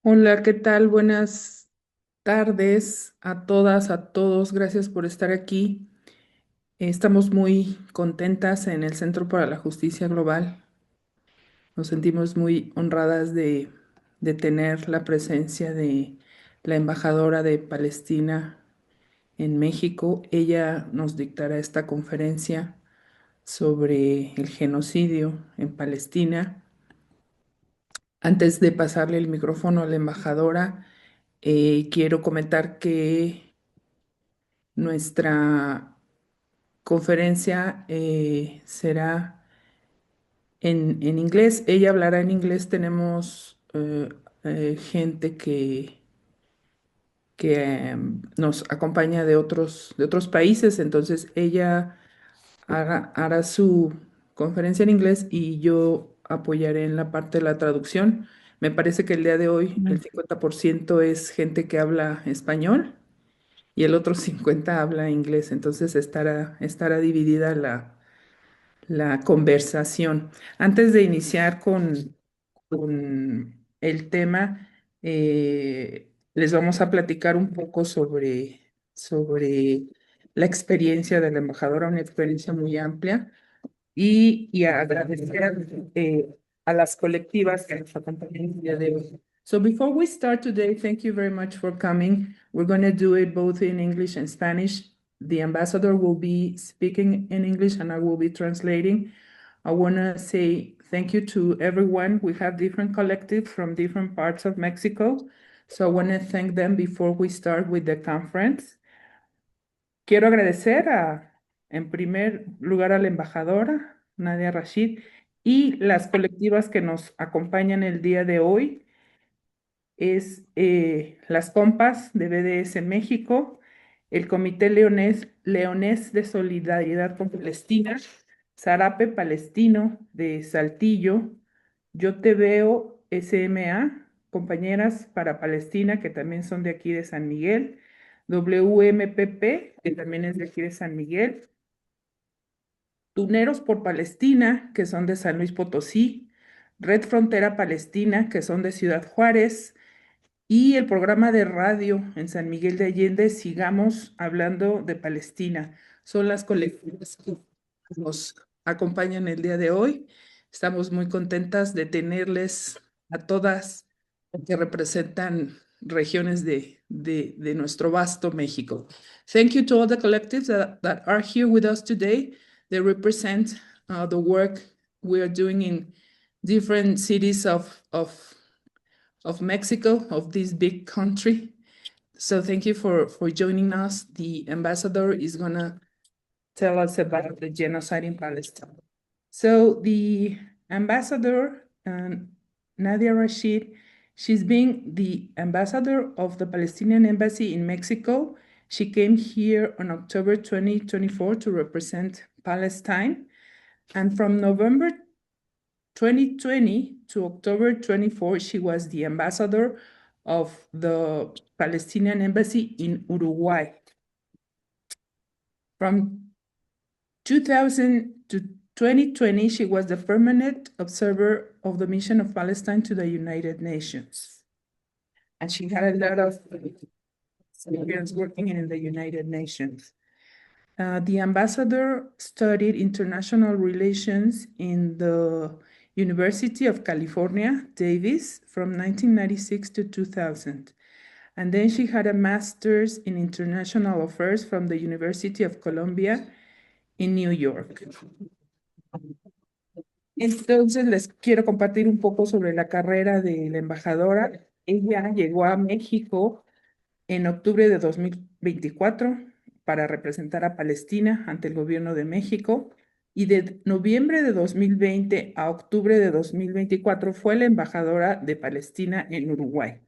Hola, ¿qué tal? Buenas tardes a todas, a todos. Gracias por estar aquí. Estamos muy contentas en el Centro para la Justicia Global. Nos sentimos muy honradas de tener la presencia de la embajadora de Palestina en México. Ella nos dictará esta conferencia sobre el genocidio en Palestina. Antes de pasarle el micrófono a la embajadora, quiero comentar que nuestra conferencia será en inglés. Ella hablará en inglés. Tenemos gente que nos acompaña de otros países, entonces ella hará su conferencia en inglés y yo apoyaré en la parte de la traducción. Me parece que el día de hoy el Mm. 50% es gente que habla español y el otro 50 habla inglés, entonces estará dividida la conversación. Antes de iniciar con el tema, les vamos a platicar un poco sobre la experiencia de la embajadora, una experiencia muy amplia y a agradecer a las colectivas que nos acompañan el día de hoy. So before we start today, thank you very much for coming. We're going to do it both in English and Spanish. The ambassador will be speaking in English and I will be translating. I want to say thank you to everyone. We have different collectives from different parts of Mexico. So I want to thank them before we start with the conference. Quiero agradecer en primer lugar a la embajadora, Nadia Rasheed, y las colectivas que nos acompañan el día de hoy. Es las compas de BDS México, el Comité Leonés de Solidaridad con Palestina, Zarape Palestino de Saltillo, Yo Te Veo SMA, Compañeras para Palestina, que también son de aquí de San Miguel, WMPP, que también es de aquí de San Miguel, Tuneros por Palestina, que son de San Luis Potosí, Red Frontera Palestina, que son de Ciudad Juárez, y el programa de radio en San Miguel de Allende, Sigamos Hablando de Palestina. Son las colectivas que nos acompañan el día de hoy. Estamos muy contentas de tenerles a todas que representan regiones de nuestro vasto México. Thank you to all the collectives that are here with us today. They represent the work we are doing in different cities of Mexico, of this big country. So thank you for joining us. The ambassador is gonna tell us about the genocide in Palestine. So the ambassador, Nadia Rasheed, she's being the ambassador of the Palestinian embassy in Mexico. She came here on October 2024 to represent Palestine. And from November 2020 to October 24, she was the ambassador of the Palestinian embassy in Uruguay. From 2000 to 2020, she was the permanent observer of the mission of Palestine to the United Nations. And she had a lot of experience working in the United Nations. The ambassador studied international relations in the University of California, Davis, from 1996 to 2000. And then she had a master's in international affairs from the University of Columbia in New York. Entonces les quiero compartir un poco sobre la carrera de la embajadora. Ella llegó a México en octubre de 2024 para representar a Palestina ante el gobierno de México y de noviembre de 2020 a octubre de 2024 fue la embajadora de Palestina en Uruguay.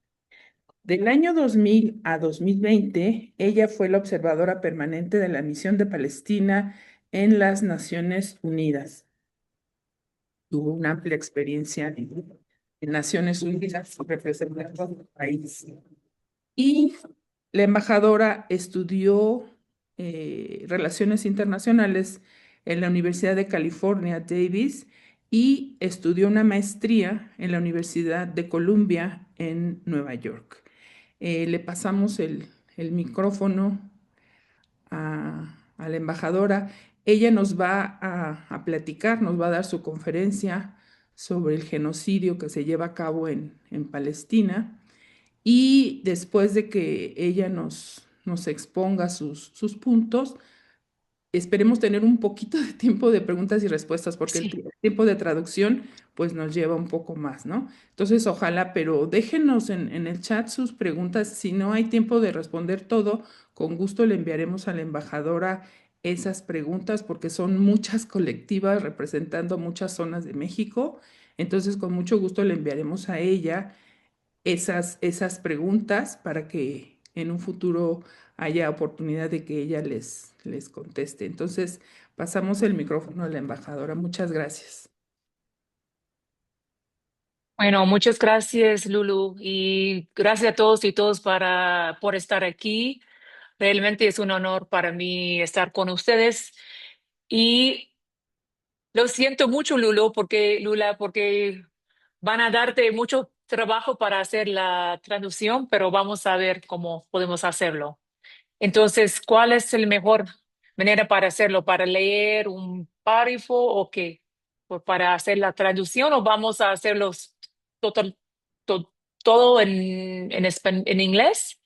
Del año 2000 a 2020, ella fue la observadora permanente de la misión de Palestina en las Naciones Unidas. Tuvo una amplia experiencia en Naciones Unidas representando a su país. Y la embajadora estudió Relaciones Internacionales en la Universidad de California, Davis, y estudió una maestría en la Universidad de Columbia en Nueva York. Le pasamos el micrófono a la embajadora. Ella nos va a platicar, nos va a dar su conferencia sobre el genocidio que se lleva a cabo en Palestina. Y después de que ella nos exponga sus puntos, esperemos tener un poquito de tiempo de preguntas y respuestas, porque el Sí. tiempo de traducción pues nos lleva un poco más, ¿no? Entonces, ojalá, pero déjenos en el chat sus preguntas. Si no hay tiempo de responder todo, con gusto le enviaremos a la embajadora esas preguntas, porque son muchas colectivas representando muchas zonas de México. Entonces, con mucho gusto le enviaremos a ella esas preguntas para que en un futuro haya oportunidad de que ella les conteste. Entonces, pasamos el micrófono a la embajadora. Muchas gracias. Bueno, muchas gracias, Lulu, y gracias a todos y todos por estar aquí. Realmente es un honor para mí estar con ustedes. Y lo siento mucho, Lula, porque van a darte mucho trabajo para hacer la traducción, pero vamos a ver cómo podemos hacerlo. Entonces, ¿cuál es la mejor manera para hacerlo? ¿Para leer un párrafo o qué? ¿O para hacer la traducción o vamos a hacerlo total, to- todo en inglés?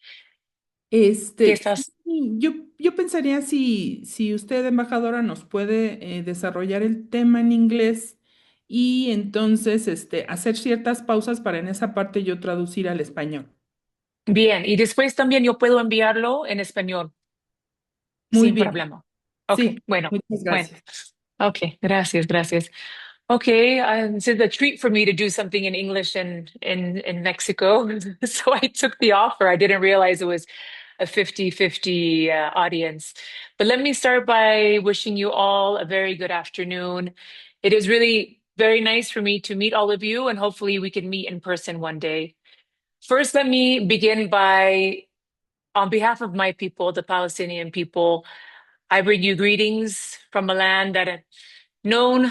¿Qué Sí, estás? yo pensaría si usted, embajadora, nos puede desarrollar el tema en inglés y entonces hacer ciertas pausas para en esa parte yo traducir al español. Bien, y después también yo puedo enviarlo en español Muy sin bien. problema. Ok, Sí, bueno, muchas bueno. gracias. Ok, gracias, gracias. Okay, it's a treat for me to do something in English in Mexico. So I took the offer. I didn't realize it was a 50-50 audience. But let me start by wishing you all a very good afternoon. It is really very nice for me to meet all of you, and hopefully we can meet in person one day. First, let me begin by, on behalf of my people, the Palestinian people, I bring you greetings from a land that known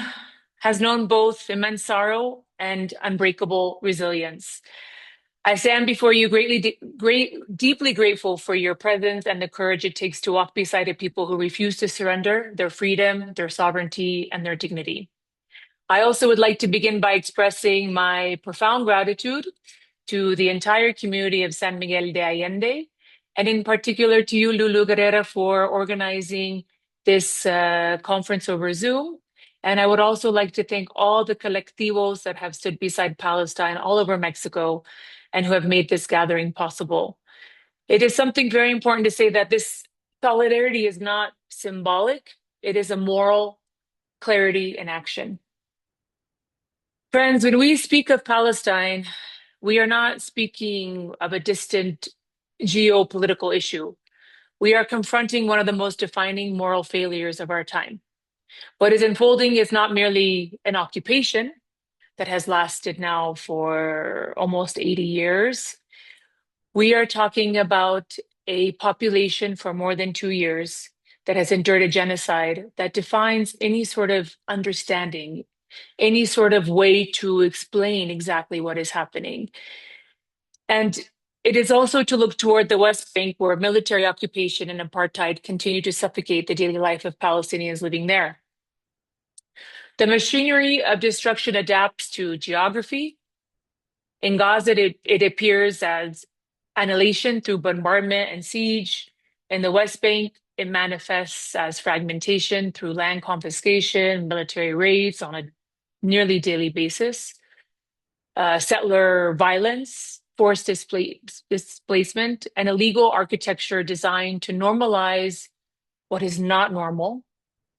has known both immense sorrow and unbreakable resilience. I stand before you deeply grateful for your presence and the courage it takes to walk beside a people who refuse to surrender their freedom, their sovereignty, and their dignity. I also would like to begin by expressing my profound gratitude to the entire community of San Miguel de Allende, and in particular to you, Lulu Guerrera, for organizing this conference over Zoom. And I would also like to thank all the colectivos that have stood beside Palestine all over Mexico and who have made this gathering possible. It is something very important to say that this solidarity is not symbolic, it is a moral clarity in action. Friends, when we speak of Palestine, we are not speaking of a distant geopolitical issue. We are confronting one of the most defining moral failures of our time. What is unfolding is not merely an occupation that has lasted now for almost 80 years. We are talking about a population for more than 2 years that has endured a genocide that defines any sort of understanding, any sort of way to explain exactly what is happening. And it is also to look toward the West Bank, where military occupation and apartheid continue to suffocate the daily life of Palestinians living there. The machinery of destruction adapts to geography. In Gaza, it appears as annihilation through bombardment and siege. In the West Bank, it manifests as fragmentation through land confiscation, military raids on a nearly daily basis, settler violence, displacement, and illegal architecture designed to normalize what is not normal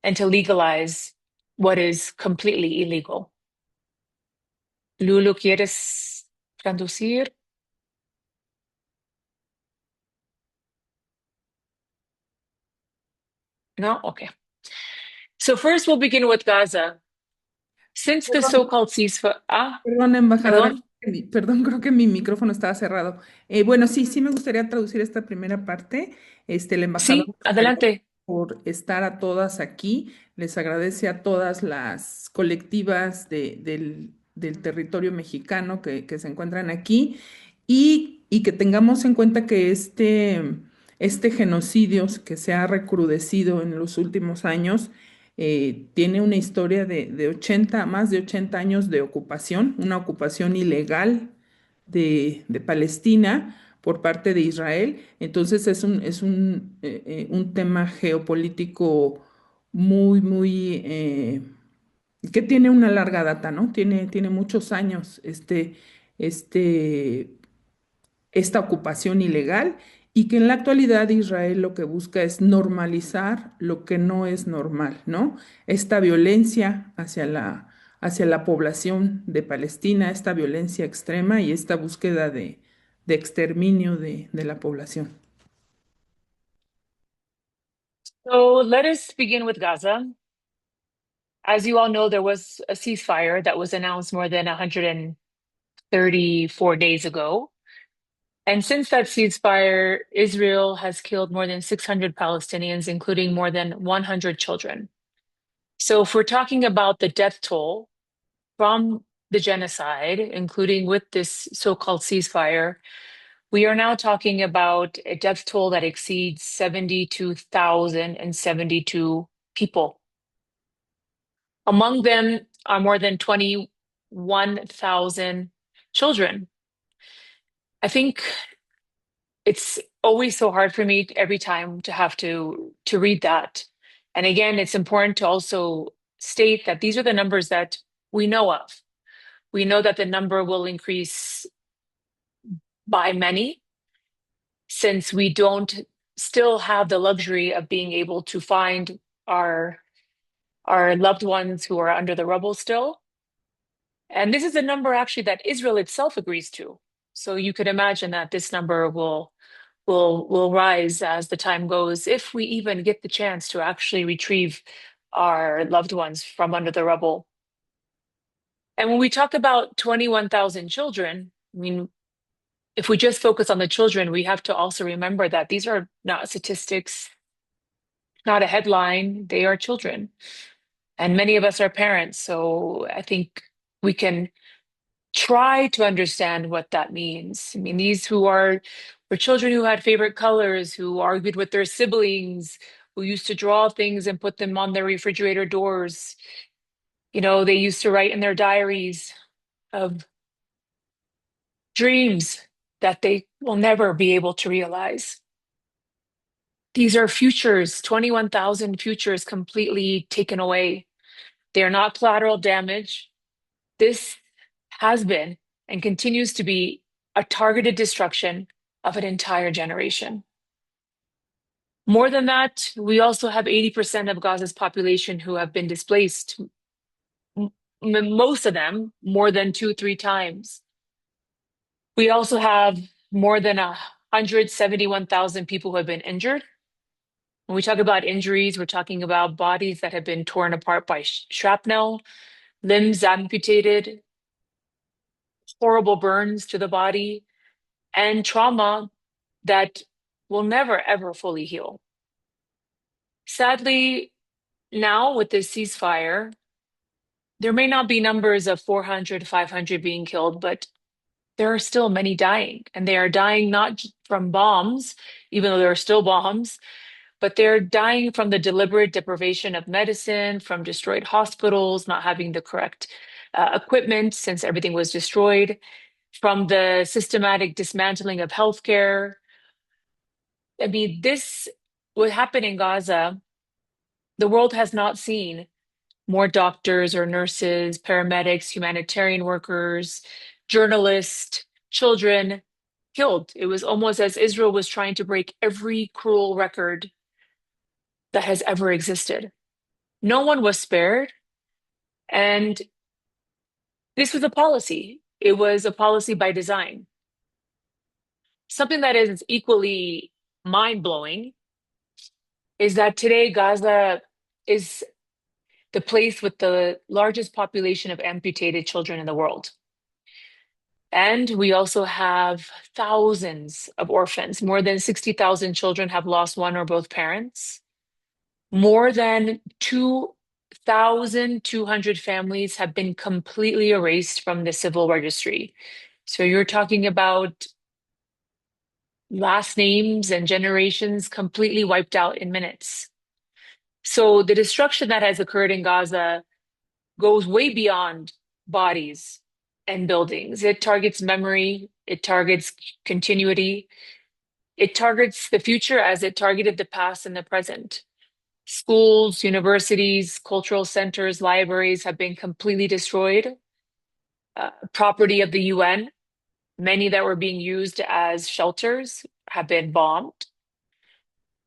and to legalize what is completely illegal. Lulu, ¿quieres traducir? No? Okay. So first we'll begin with Gaza. Since the Perdón, so-called ceasefire, perdón, embajadora, perdón, perdón, creo que mi micrófono estaba cerrado. Bueno, sí me gustaría traducir esta primera parte. La embajadora sí, adelante. por estar a todas aquí, les agradece a todas las colectivas del territorio mexicano que se encuentran aquí y que tengamos en cuenta que este genocidio que se ha recrudecido en los últimos años tiene una historia de 80, más de 80 años de ocupación, una ocupación ilegal de Palestina por parte de Israel. Entonces un tema geopolítico muy, que tiene una larga data, ¿no? Tiene muchos años este, esta ocupación ilegal y que en la actualidad Israel lo que busca es normalizar lo que no es normal, ¿no? Esta violencia hacia la población de Palestina, esta violencia extrema y esta búsqueda de exterminio de la población. So let us begin with Gaza. As you all know, there was a ceasefire that was announced more than 134 days ago. And since that ceasefire, Israel has killed more than 600 Palestinians, including more than 100 children. So if we're talking about the death toll from the genocide, including with this so-called ceasefire, we are now talking about a death toll that exceeds 72,072 people. Among them are more than 21,000 children. I think it's always so hard for me every time to have to read that. And again, it's important to also state that these are the numbers that we know of. We know that the number will increase by many since we don't still have the luxury of being able to find our our loved ones who are under the rubble still. And this is a number actually that Israel itself agrees to. So you could imagine that this number will rise as the time goes, if we even get the chance to actually retrieve our loved ones from under the rubble. And when we talk about 21,000 children, I mean, if we just focus on the children, we have to also remember that these are not statistics, not a headline, they are children. And many of us are parents. So I think we can try to understand what that means. I mean, these who are were children who had favorite colors, who argued with their siblings, who used to draw things and put them on their refrigerator doors. You know, they used to write in their diaries of dreams that they will never be able to realize. These are futures, 21,000 futures completely taken away. They are not collateral damage. This has been and continues to be a targeted destruction of an entire generation. More than that, we also have 80% of Gaza's population who have been displaced, most of them more than two, three times. We also have more than 171,000 people who have been injured. When we talk about injuries, we're talking about bodies that have been torn apart by shrapnel, limbs amputated, horrible burns to the body, and trauma that will never, ever fully heal. Sadly, now with this ceasefire, there may not be numbers of 400, 500 being killed, but there are still many dying. And they are dying not from bombs, even though there are still bombs, but they're dying from the deliberate deprivation of medicine, from destroyed hospitals, not having the correct equipment since everything was destroyed, from the systematic dismantling of healthcare. I mean, this what happened in Gaza, the world has not seen more doctors or nurses, paramedics, humanitarian workers, journalists, children killed. It was almost as Israel was trying to break every cruel record that has ever existed. No one was spared. And this was a policy. It was a policy by design. Something that is equally mind-blowing is that today Gaza is the place with the largest population of amputated children in the world. And we also have thousands of orphans. More than 60,000 children have lost one or both parents. More than 2,200 families have been completely erased from the civil registry. So you're talking about last names and generations completely wiped out in minutes. So the destruction that has occurred in Gaza goes way beyond bodies and buildings. It targets memory, it targets continuity, it targets the future as it targeted the past and the present. Schools, universities, cultural centers, libraries have been completely destroyed. Property of the UN, many that were being used as shelters, have been bombed.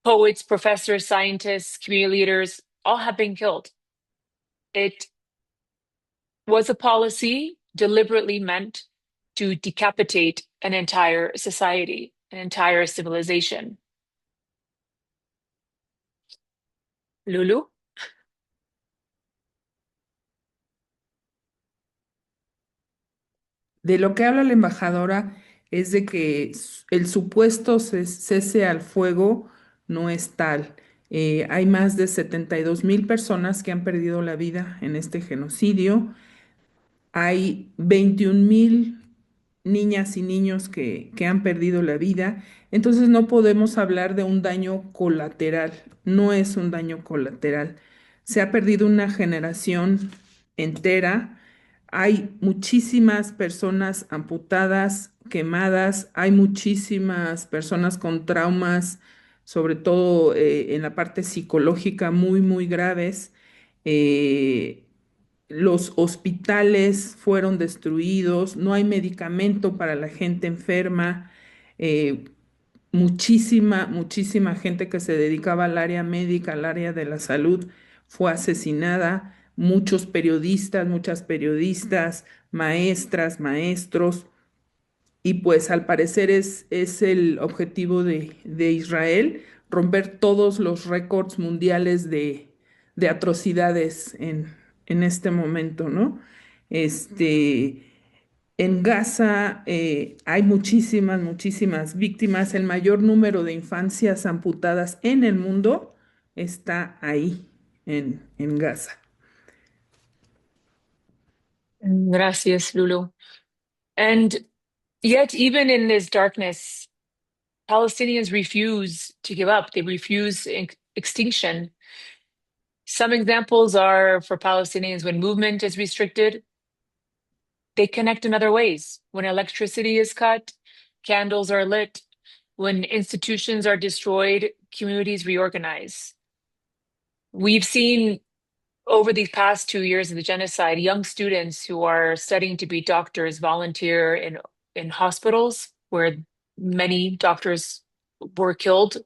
Poets, professors, scientists, community leaders, all have been killed. It was a policy deliberately meant to decapitate an entire society, an entire civilization. Lulu? De lo que habla la embajadora es de que el supuesto cese al fuego no es tal. Hay más de 72.000 personas que han perdido la vida en este genocidio. Hay 21.000 niñas y niños que han perdido la vida. Entonces no podemos hablar de un daño colateral. No es un daño colateral. Se ha perdido una generación entera. Hay muchísimas personas amputadas, quemadas. Hay muchísimas personas con traumas, sobre todo en la parte psicológica, muy, muy graves. Eh, los hospitales fueron destruidos, no hay medicamento para la gente enferma, eh, muchísima gente que se dedicaba al área médica, al área de la salud, fue asesinada, muchos periodistas, muchas periodistas, maestras, maestros. Y pues al parecer es el objetivo de Israel romper todos los récords mundiales de atrocidades en este momento, ¿no? Este, en Gaza hay muchísimas víctimas. El mayor número de infancias amputadas en el mundo está ahí, en Gaza. Gracias, Lulu. And yet, even in this darkness, Palestinians refuse to give up. They refuse extinction. Some examples are for Palestinians when movement is restricted, they connect in other ways. When electricity is cut, candles are lit. When institutions are destroyed, communities reorganize. We've seen over these past 2 years of the genocide, young students who are studying to be doctors volunteer in hospitals where many doctors were killed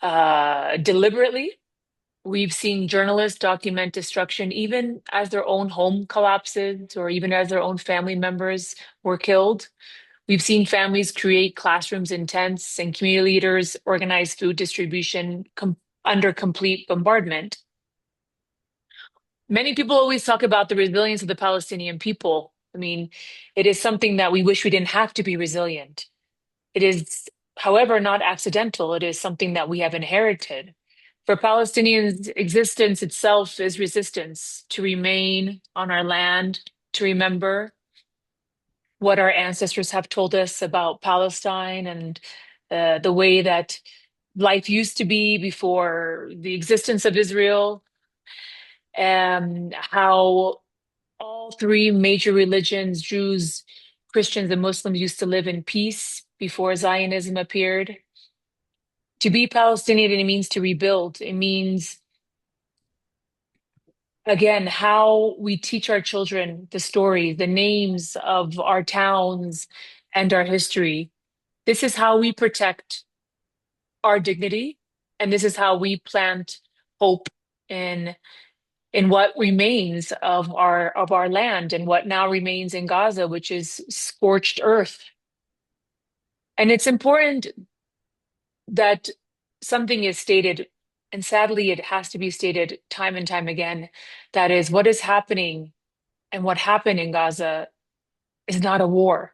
deliberately. We've seen journalists document destruction even as their own home collapses or even as their own family members were killed. We've seen families create classrooms in tents and community leaders organize food distribution under complete bombardment. Many people always talk about the resilience of the Palestinian people. I mean, it is something that we wish we didn't have to be resilient. It is, however, not accidental. It is something that we have inherited. For Palestinians, existence itself is resistance to remain on our land, to remember what our ancestors have told us about Palestine and the way that life used to be before the existence of Israel, and how all three major religions, Jews, Christians, and Muslims, used to live in peace before Zionism appeared. To be Palestinian, it means to rebuild. It means, again, how we teach our children the story, the names of our towns and our history. This is how we protect our dignity, and this is how we plant hope in what remains of our land and what now remains in Gaza, which is scorched earth. And it's important that something is stated, and sadly, it has to be stated time and time again. That is, what is happening and what happened in Gaza is not a war.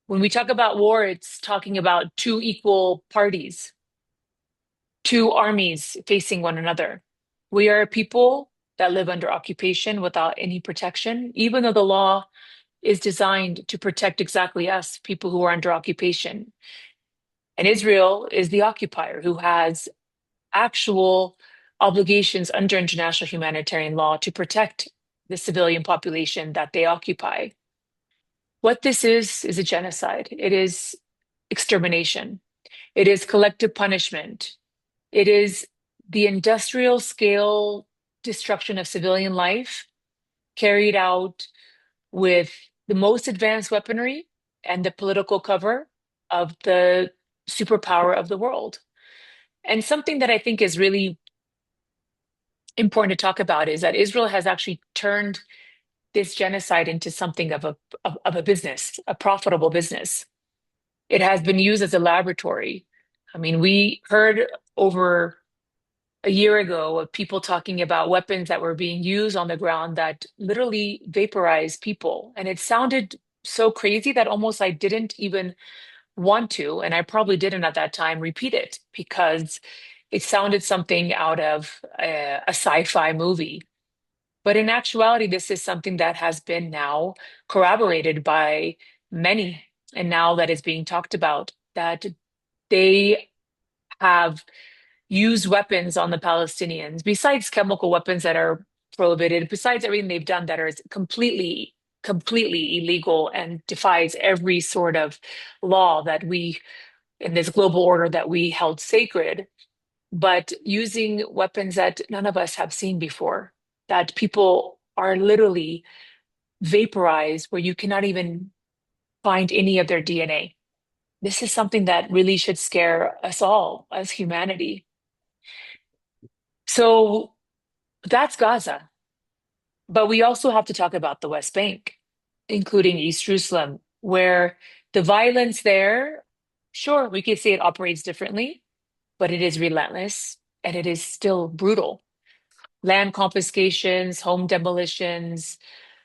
When we talk about war, it's talking about two equal parties, two armies facing one another. We are a people that live under occupation without any protection, even though the law is designed to protect exactly us, people who are under occupation. And Israel is the occupier who has actual obligations under international humanitarian law to protect the civilian population that they occupy. What this is a genocide. It is extermination. It is collective punishment. It is the industrial scale destruction of civilian life carried out with the most advanced weaponry and the political cover of the superpower of the world. And something that I think is really important to talk about is that Israel has actually turned this genocide into something of a business, a profitable business. It has been used as a laboratory. I mean, we heard over a year ago of people talking about weapons that were being used on the ground that literally vaporized people. And it sounded so crazy that almost I didn't even want to, and I probably didn't at that time repeat it because it sounded something out of a sci-fi movie. But in actuality, this is something that has been now corroborated by many, and now that is being talked about, that they have used weapons on the Palestinians, besides chemical weapons that are prohibited, besides everything they've done that is completely illegal and defies every sort of law that we, in this global order that we held sacred, but using weapons that none of us have seen before, that people are literally vaporized where you cannot even find any of their DNA. This is something that really should scare us all as humanity. So that's Gaza. But we also have to talk about the West Bank, including East Jerusalem, where the violence there, sure, we could say it operates differently, but it is relentless and it is still brutal. Land confiscations, home demolitions,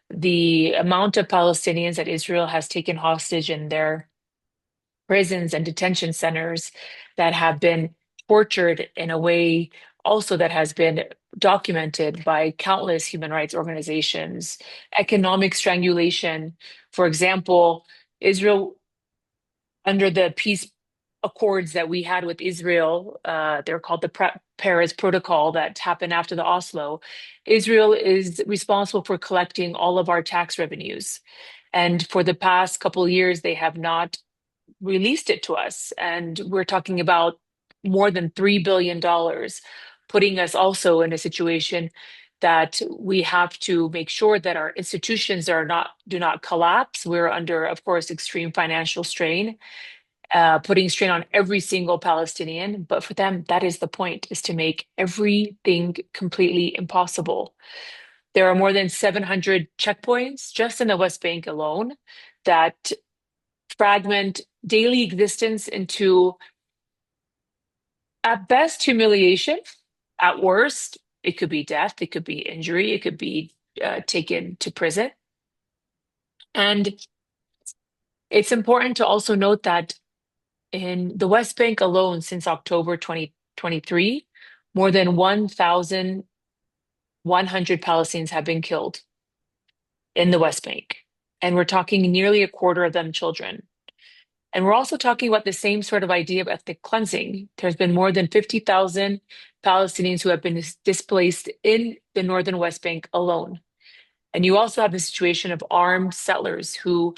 the amount of Palestinians that Israel has taken hostage in their prisons and detention centers that have been tortured in a way also that has been documented by countless human rights organizations, economic strangulation. For example, Israel, under the peace accords that we had with Israel, they're called the Paris Protocol that happened after the Oslo. Israel is responsible for collecting all of our tax revenues. And for the past couple of years, they have not released it to us. And we're talking about more than $3 billion, putting us also in a situation that we have to make sure that our institutions do not collapse. We're under, of course, extreme financial strain, putting strain on every single Palestinian. But for them, that is the point, is to make everything completely impossible. There are more than 700 checkpoints just in the West Bank alone that fragment daily existence into, at best, humiliation. At worst, it could be death, it could be injury, it could be taken to prison. And it's important to also note that in the West Bank alone, since October 2023, more than 1,100 Palestinians have been killed in the West Bank. And we're talking nearly a quarter of them children. And we're also talking about the same sort of idea of ethnic cleansing. There's been more than 50,000 Palestinians who have been displaced in the northern West Bank alone. And you also have the situation of armed settlers who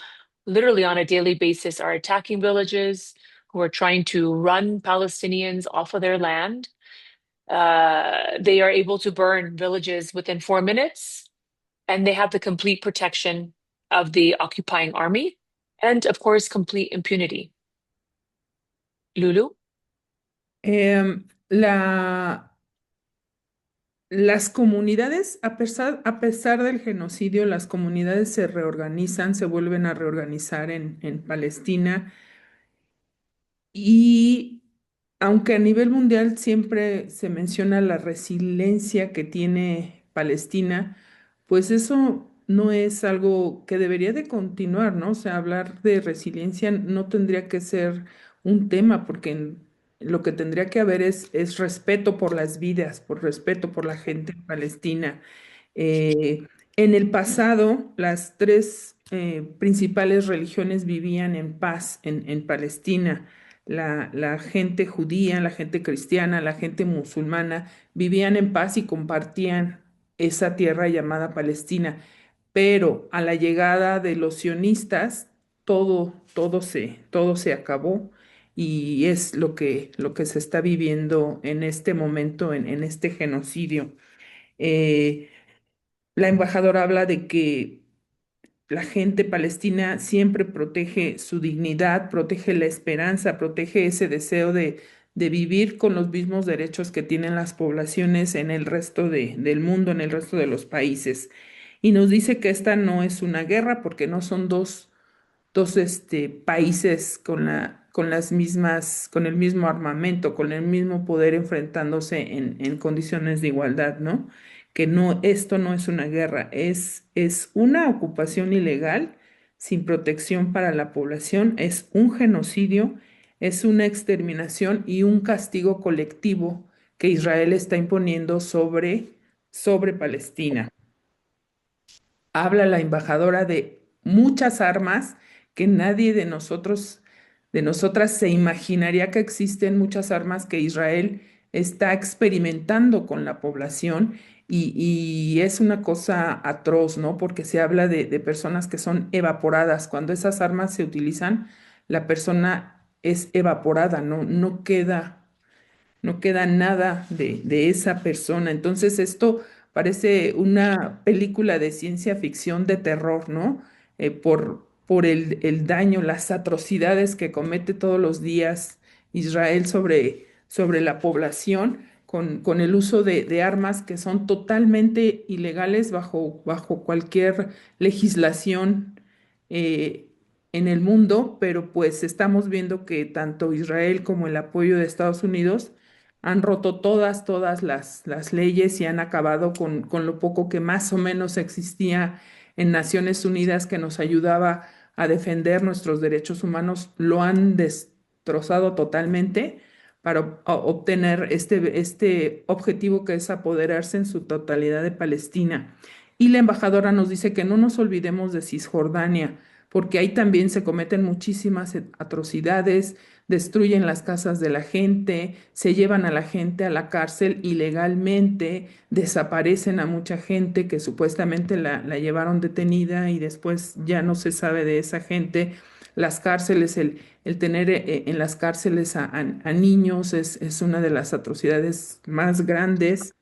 literally on a daily basis are attacking villages, who are trying to run Palestinians off of their land. They are able to burn villages within 4 minutes, and they have the complete protection of the occupying army and, of course, complete impunity. Lulu? La, las comunidades, a pesar del genocidio, las comunidades se reorganizan, se vuelven a reorganizar en Palestina. Y aunque a nivel mundial siempre se menciona la resiliencia que tiene Palestina, pues eso no es algo que debería de continuar, ¿no? O sea, hablar de resiliencia no tendría que ser un tema, porque lo que tendría que haber es respeto por las vidas, por respeto por la gente en Palestina. Eh, en el pasado, las tres principales religiones vivían en paz en Palestina. La gente judía, la gente cristiana, la gente musulmana vivían en paz y compartían esa tierra llamada Palestina. Pero a la llegada de los sionistas, todo se acabó y es lo que se está viviendo en este momento, en este genocidio. Eh, la embajadora habla de que la gente palestina siempre protege su dignidad, protege la esperanza, protege ese deseo de vivir con los mismos derechos que tienen las poblaciones en el resto del mundo, en el resto de los países. Y nos dice que esta no es una guerra porque no son dos países con las mismas, con el mismo armamento, con el mismo poder enfrentándose en condiciones de igualdad, ¿no? Que no, esto no es una guerra, es una ocupación ilegal sin protección para la población, es un genocidio, es una exterminación y un castigo colectivo que Israel está imponiendo sobre Palestina. Habla la embajadora de muchas armas que nadie de nosotros, de nosotras se imaginaría que existen muchas armas que Israel está experimentando con la población y es una cosa atroz, ¿no? Porque se habla de personas que son evaporadas. Cuando esas armas se utilizan, la persona es evaporada, no queda nada de esa persona. Entonces esto parece una película de ciencia ficción de terror, ¿no? Por el daño, las atrocidades que comete todos los días Israel sobre la población con el uso de armas que son totalmente ilegales bajo cualquier legislación eh, en el mundo, pero pues estamos viendo que tanto Israel como el apoyo de Estados Unidos han roto todas las leyes y han acabado con lo poco que más o menos existía en Naciones Unidas que nos ayudaba a defender nuestros derechos humanos, lo han destrozado totalmente para obtener este objetivo que es apoderarse en su totalidad de Palestina. Y la embajadora nos dice que no nos olvidemos de Cisjordania, porque ahí también se cometen muchísimas atrocidades, destruyen las casas de la gente, se llevan a la gente a la cárcel ilegalmente, desaparecen a mucha gente que supuestamente la llevaron detenida y después ya no se sabe de esa gente. Las cárceles, el tener en las cárceles a niños es una de las atrocidades más grandes.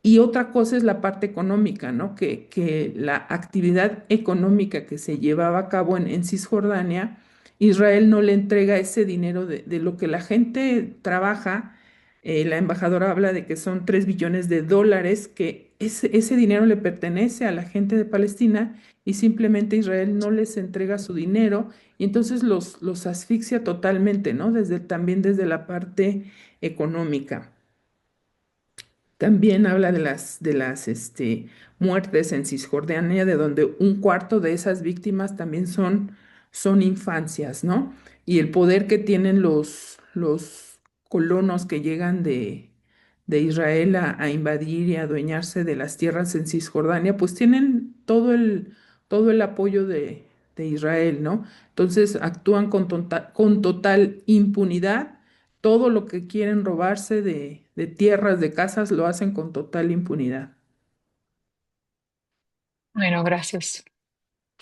Y otra cosa es la parte económica, ¿no? Que la actividad económica que se llevaba a cabo en Cisjordania, Israel no le entrega ese dinero de lo que la gente trabaja. La embajadora habla de que son 3 billones de dólares, que ese dinero le pertenece a la gente de Palestina y simplemente Israel no les entrega su dinero y entonces los asfixia totalmente, ¿no? También desde la parte económica. También habla de las muertes en Cisjordania, de donde un cuarto de esas víctimas también son infancias, ¿no? Y el poder que tienen los colonos que llegan de Israel a invadir y a adueñarse de las tierras en Cisjordania, pues tienen todo el apoyo de Israel, ¿no? Entonces actúan con total impunidad todo lo que quieren robarse de tierras, de casas, lo hacen con total impunidad. Bueno, gracias.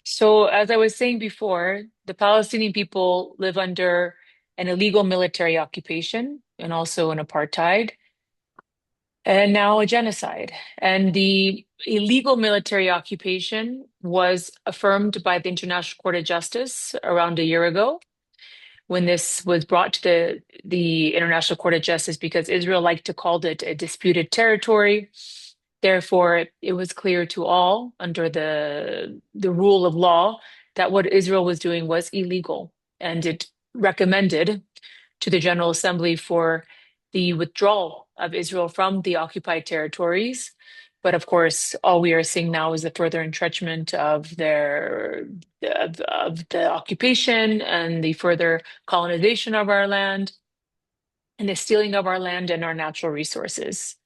So, as I was saying before, the Palestinian people live under an illegal military occupation and also an apartheid, and now a genocide. And the illegal military occupation was affirmed by the International Court of Justice around a year ago when this was brought to the International Court of Justice because Israel liked to call it a disputed territory. Therefore, it was clear to all under the rule of law that what Israel was doing was illegal, and it recommended to the General Assembly for the withdrawal of Israel from the occupied territories. But of course, all we are seeing now is the further entrenchment of of the occupation and the further colonization of our land. and the stealing of our land and our natural resources.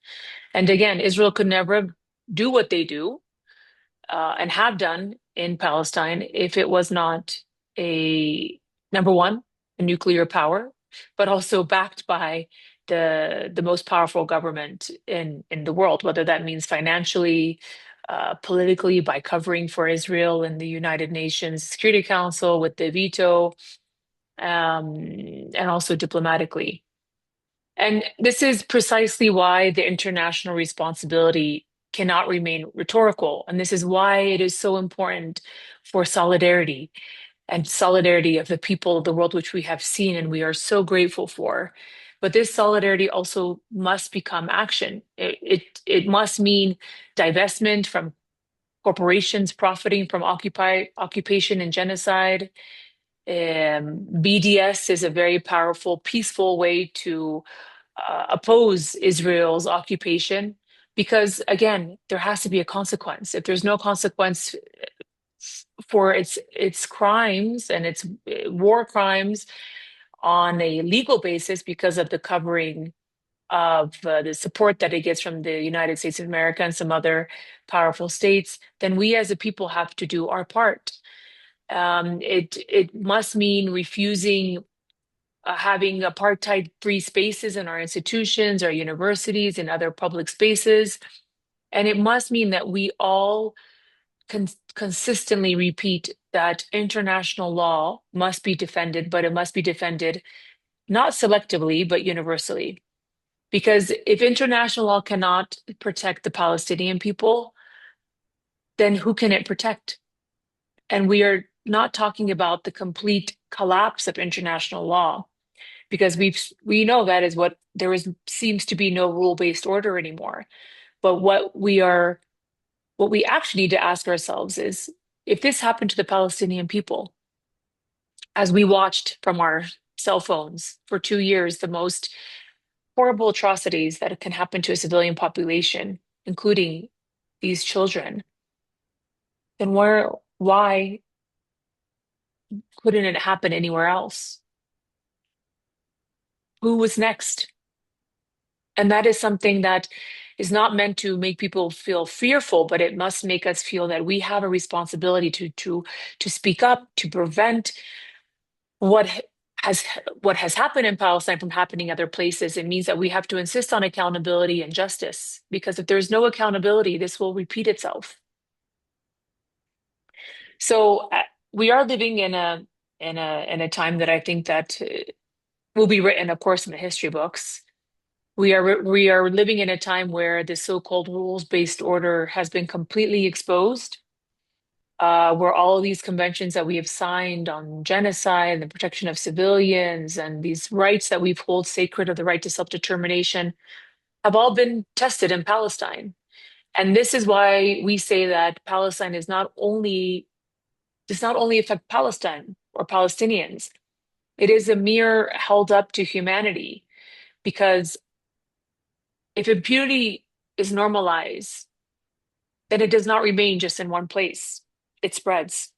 And again, Israel could never do what they do and have done in Palestine if it was not a number one, a nuclear power, but also backed by the most powerful government in the world, whether that means financially, politically, by covering for Israel in the United Nations Security Council with the veto, and also diplomatically. And this is precisely why the international responsibility cannot remain rhetorical. And this is why it is so important for solidarity and solidarity of the people of the world, which we have seen and we are so grateful for. But this solidarity also must become action. It must mean divestment from corporations profiting from occupation and genocide. BDS is a very powerful, peaceful way to oppose Israel's occupation because, again, there has to be a consequence. If there's no consequence for its crimes and its war crimes on a legal basis because of the covering of the support that it gets from the United States of America and some other powerful states, then we as a people have to do our part. It must mean refusing having apartheid-free spaces in our institutions, our universities, and other public spaces. And it must mean that we all consistently repeat that international law must be defended, but it must be defended not selectively, but universally. Because if international law cannot protect the Palestinian people, then who can it protect? And we are not talking about the complete collapse of international law because we know that is what there is seems to be no rule-based order anymore. But what we actually need to ask ourselves is if this happened to the Palestinian people, as we watched from our cell phones for 2 years, the most horrible atrocities that can happen to a civilian population, including these children, then why couldn't it happen anywhere else? Who was next? And that is something that is not meant to make people feel fearful, but it must make us feel that we have a responsibility to speak up, to prevent what has what has happened in Palestine from happening other places. It means that we have to insist on accountability and justice, because if there's no accountability, this will repeat itself. So we are living in a time that I think that will be written, of course, in the history books. We are living in a time where the so-called rules-based order has been completely exposed, where all of these conventions that we have signed on genocide and the protection of civilians and these rights that we've hold sacred of the right to self-determination have all been tested in Palestine. And this is why we say that Palestine is not only does not only affect Palestine or Palestinians, it is a mirror held up to humanity because if impunity is normalized, then it does not remain just in one place. It spreads.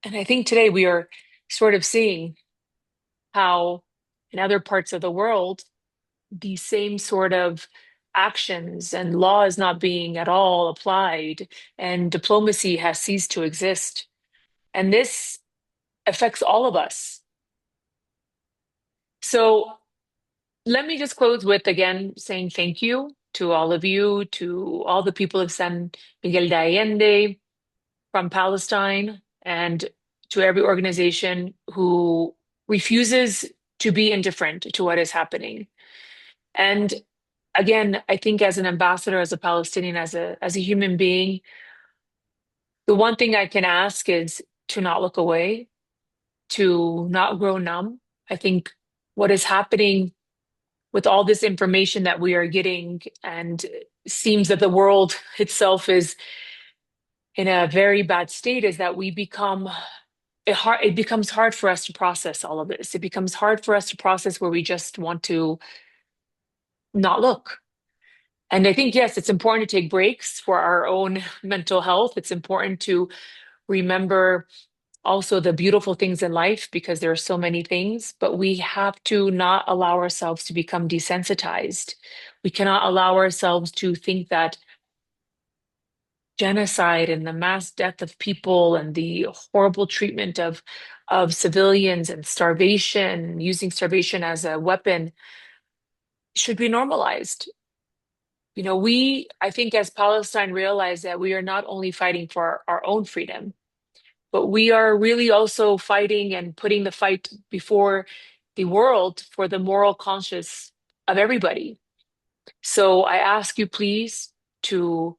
And I think today we are sort of seeing how in other parts of the world, the same sort of actions and law is not being at all applied, and diplomacy has ceased to exist. And this affects all of us. So let me just close with again saying thank you to all of you, to all the people of San Miguel de Allende from Palestine, and to every organization who refuses to be indifferent to what is happening. And again, I think as an ambassador, as a Palestinian, as a human being, the one thing I can ask is to not look away, to not grow numb. I think what is happening with all this information that we are getting, and seems that the world itself is in a very bad state, is that it becomes hard for us to process all of this. It becomes hard for us to process where we just want to not look. And I think, yes, it's important to take breaks for our own mental health. It's important to remember also the beautiful things in life because there are so many things, but we have to not allow ourselves to become desensitized. We cannot allow ourselves to think that genocide and the mass death of people and the horrible treatment of civilians and starvation, using starvation as a weapon should be normalized. I think as Palestine realized that we are not only fighting for our own freedom, but we are really also fighting and putting the fight before the world for the moral conscience of everybody. So I ask you please to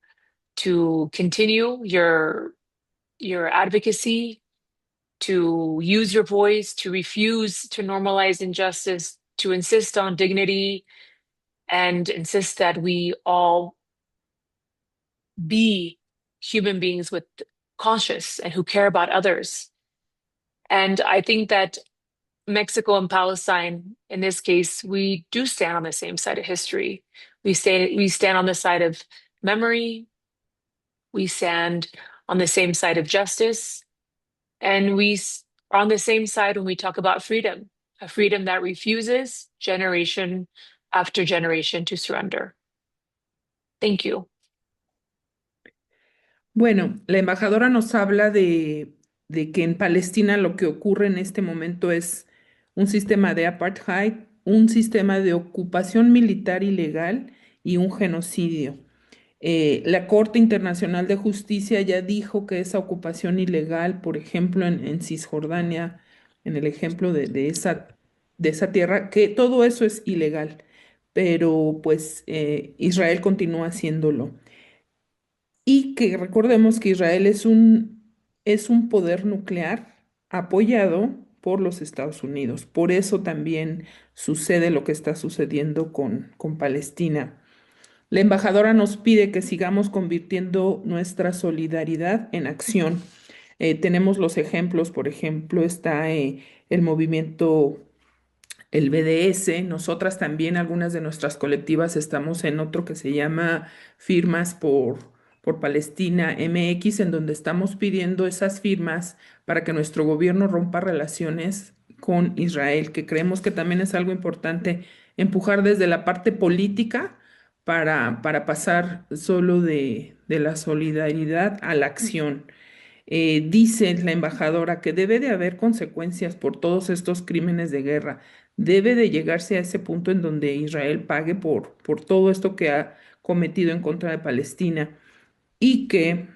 continue your advocacy, to use your voice, to refuse to normalize injustice, to insist on dignity, and insist that we all be human beings with conscience and who care about others. And I think that Mexico and Palestine, in this case, we do stand on the same side of history. We stand on the side of memory, we stand on the same side of justice, and are on the same side when we talk about freedom, a freedom that refuses generation after generation to surrender. Thank you. Bueno, la embajadora nos habla de que en Palestina lo que ocurre en este momento es un sistema de apartheid, un sistema de ocupación militar ilegal y un genocidio. La Corte Internacional de Justicia ya dijo que esa ocupación ilegal, por ejemplo, en Cisjordania, en el ejemplo de esa tierra, que todo eso es ilegal, pero pues Israel continúa haciéndolo. Y que recordemos que Israel es un poder nuclear apoyado por los Estados Unidos. Por eso también sucede lo que está sucediendo con Palestina. La embajadora nos pide que sigamos convirtiendo nuestra solidaridad en acción. Tenemos los ejemplos, por ejemplo, está el movimiento, el BDS. Nosotras también, algunas de nuestras colectivas, estamos en otro que se llama Firmas por Palestina MX, en donde estamos pidiendo esas firmas para que nuestro gobierno rompa relaciones con Israel, que creemos que también es algo importante empujar desde la parte política para pasar solo de la solidaridad a la acción. Dice la embajadora que debe de haber consecuencias por todos estos crímenes de guerra. Debe de llegarse a ese punto en donde Israel pague por todo esto que ha cometido en contra de Palestina y que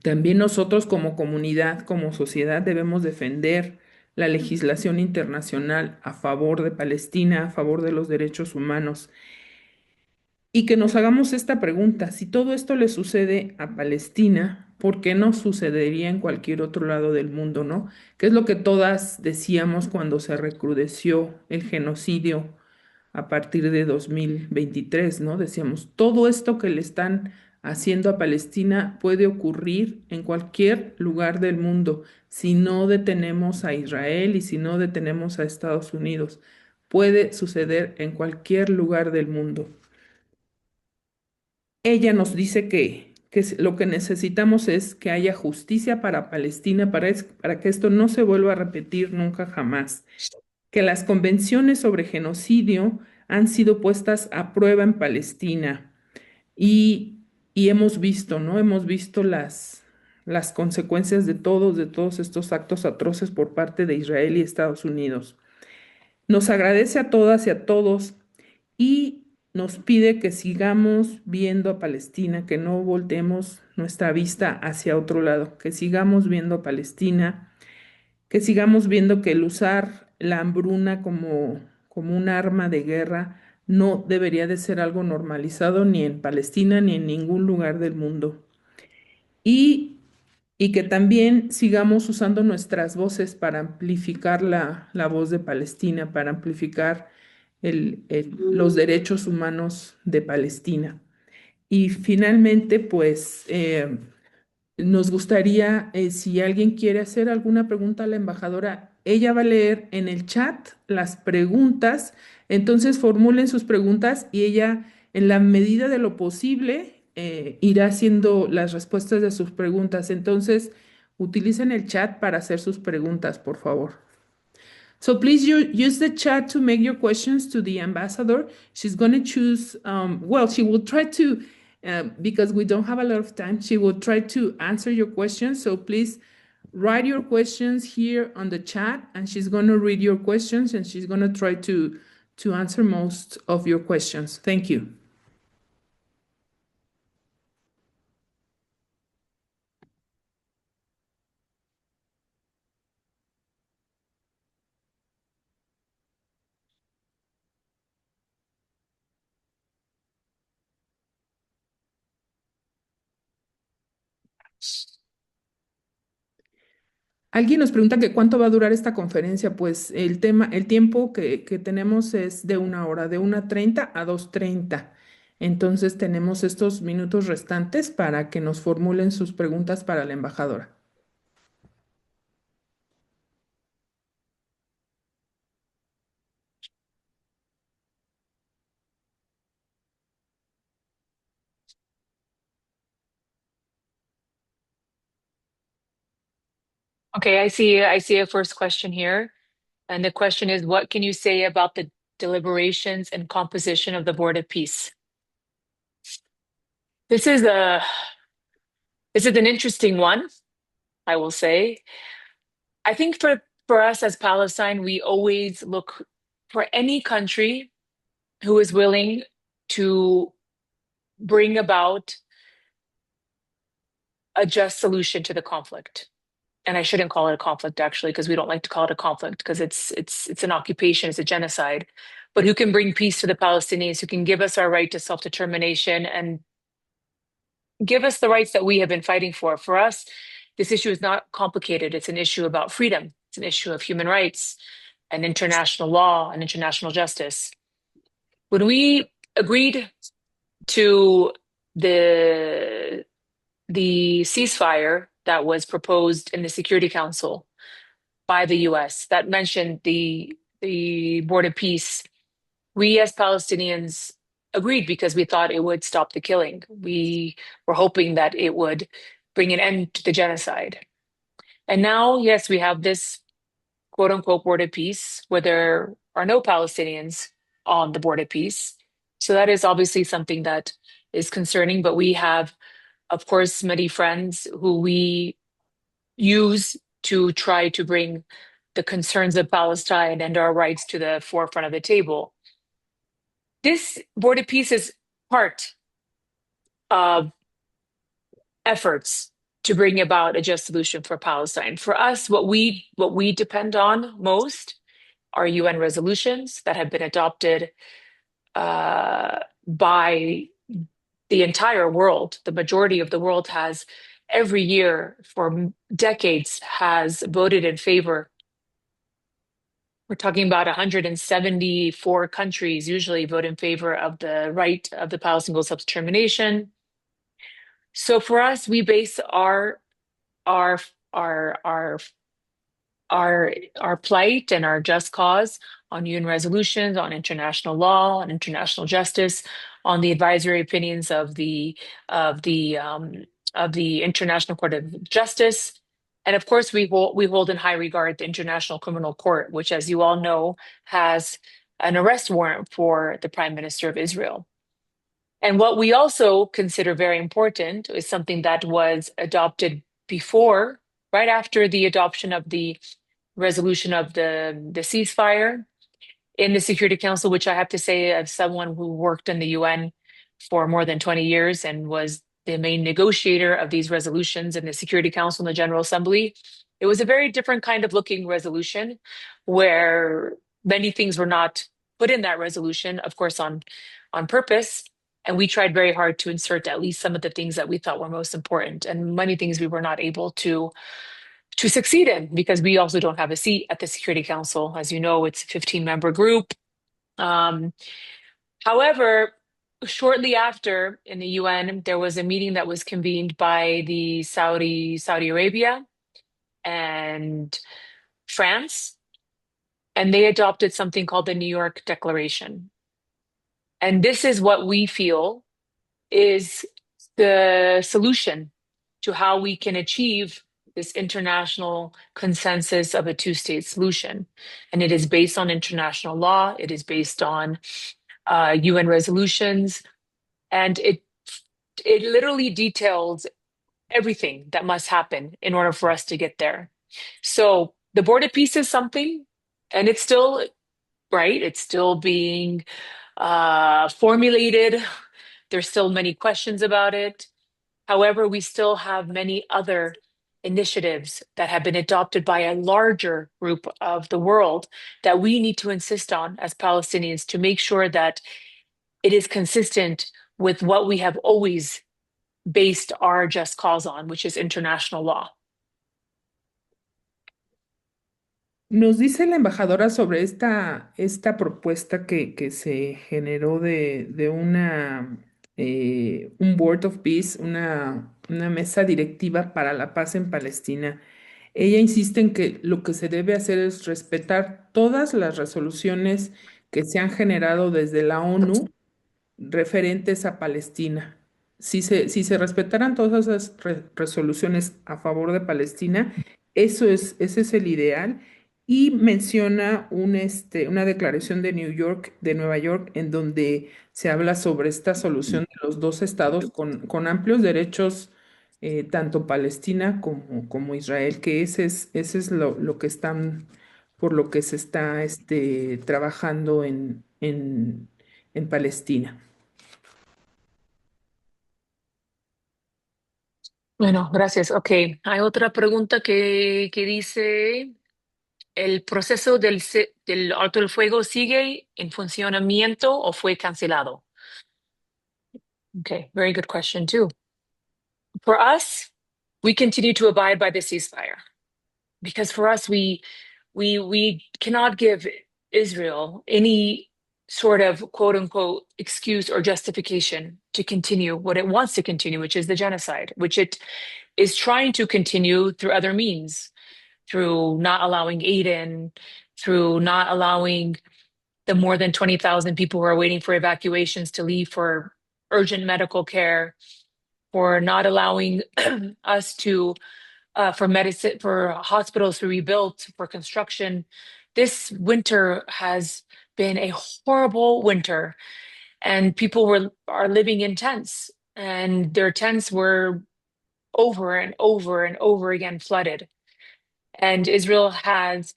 también nosotros como comunidad, como sociedad, debemos defender la legislación internacional a favor de Palestina, a favor de los derechos humanos. Y que nos hagamos esta pregunta, si todo esto le sucede a Palestina, ¿por qué no sucedería en cualquier otro lado del mundo, no? Que es lo que todas decíamos cuando se recrudeció el genocidio a partir de 2023, ¿no? Decíamos, todo esto que le están haciendo a Palestina puede ocurrir en cualquier lugar del mundo si no detenemos a Israel y si no detenemos a Estados Unidos. Puede suceder en cualquier lugar del mundo. Ella nos dice lo que necesitamos es que haya justicia para Palestina, para que esto no se vuelva a repetir nunca jamás, que las convenciones sobre genocidio han sido puestas a prueba en Palestina y, y hemos visto, ¿no? Hemos visto las consecuencias de todos estos actos atroces por parte de Israel y Estados Unidos. Nos agradece a todas y a todos y nos pide que sigamos viendo a Palestina, que no volteemos nuestra vista hacia otro lado, que sigamos viendo a Palestina, que sigamos viendo que el usar la hambruna como un arma de guerra no debería de ser algo normalizado ni en Palestina ni en ningún lugar del mundo. Y, y que también sigamos usando nuestras voces para amplificar la voz de Palestina, para amplificar los derechos humanos de Palestina. Y finalmente, pues nos gustaría, si alguien quiere hacer alguna pregunta a la embajadora, ella va a leer en el chat las preguntas, entonces formulen sus preguntas y ella, en la medida de lo posible, irá haciendo las respuestas de sus preguntas. Entonces, Utilicen el chat para hacer sus preguntas, por favor. So please use the chat to make your questions to the ambassador. She's going to choose, well, she will try to, because we don't have a lot of time, she will try to answer your questions. So please write your questions here on the chat, and she's going to read your questions, and she's going to try to answer most of your questions. Thank you. Alguien nos pregunta que cuánto va a durar esta conferencia. Pues el tiempo que tenemos es de 1 hora, de 1:30 a 2:30. Entonces tenemos estos minutos restantes para que nos formulen sus preguntas para la embajadora. Okay, I see a first question here. And the question is, what can you say about the deliberations and composition of the Board of Peace? This is a this is an interesting one, I will say. I think for us as Palestine, we always look for any country who is willing to bring about a just solution to the conflict. And I shouldn't call it a conflict actually, because we don't like to call it a conflict because it's an occupation, it's a genocide. But who can bring peace to the Palestinians, who can give us our right to self-determination and give us the rights that we have been fighting for. For us, this issue is not complicated. It's an issue about freedom. It's an issue of human rights and international law and international justice. When we agreed to the the ceasefire that was proposed in the Security Council by the US that mentioned the Board of Peace, we as Palestinians agreed because we thought it would stop the killing. We were hoping that it would bring an end to the genocide. And now, yes, we have this quote unquote Board of Peace where there are no Palestinians on the Board of Peace. So that is obviously something that is concerning, but we have, of course, many friends who we use to try to bring the concerns of Palestine and our rights to the forefront of the table. This Board of Peace is part of efforts to bring about a just solution for Palestine. For us, what we depend on most are UN resolutions that have been adopted by the entire world. The majority of the world has every year for decades has voted in favor. We're talking about 174 countries usually vote in favor of the right of the Palestinian self-determination. So for us, we base our our our our plight and our just cause on UN resolutions, on international law, on international justice, on the advisory opinions of the of the International Court of Justice, and of course we hold in high regard the International Criminal Court, which, as you all know, has an arrest warrant for the Prime Minister of Israel. And what we also consider very important is something that was adopted before, right after the adoption of the resolution of the ceasefire in the Security Council, which I have to say, as someone who worked in the UN for more than 20 years and was the main negotiator of these resolutions in the Security Council and the General Assembly, it was a very different kind of looking resolution where many things were not put in that resolution, of course, on purpose. And we tried very hard to insert at least some of the things that we thought were most important, and many things we were not able to succeed in because we also don't have a seat at the Security Council. As you know, it's a 15-member group. Um, However, shortly after in the UN, there was a meeting that was convened by the Saudi Arabia and France, and they adopted something called the New York Declaration. And this is what we feel is the solution to how we can achieve this international consensus of a two-state solution. And it is based on international law, it is based on UN resolutions, and it literally details everything that must happen in order for us to get there. So the board of peace is something, and it's still right, it's still being formulated. There's still many questions about it. However, we still have many other initiatives that have been adopted by a larger group of the world that we need to insist on as Palestinians to make sure that it is consistent with what we have always based our just cause on, which is international law. Nos dice la embajadora sobre esta propuesta que se generó de un Board of Peace, una mesa directiva para la paz en Palestina. Ella insiste en que lo que se debe hacer es respetar todas las resoluciones que se han generado desde la ONU referentes a Palestina. Si se respetaran todas esas resoluciones a favor de Palestina, ese es el ideal. Y menciona una declaración de de Nueva York, en donde se habla sobre esta solución de los dos estados con amplios derechos, tanto Palestina como Israel, que ese es lo que por lo que se está trabajando en Palestina. Bueno, gracias. Ok, hay otra pregunta que dice, ¿el proceso del alto el fuego sigue en funcionamiento o fue cancelado? Okay, very good question too. For us, we continue to abide by the ceasefire because for us, we cannot give Israel any sort of quote unquote excuse or justification to continue what it wants to continue, which is the genocide, which it is trying to continue through other means, through not allowing aid in, through not allowing the more than 20,000 people who are waiting for evacuations to leave for urgent medical care, for not allowing us to for medicine, for hospitals to rebuild, for construction. This winter has been a horrible winter, and people are living in tents, and their tents were over and over and over again flooded. And Israel has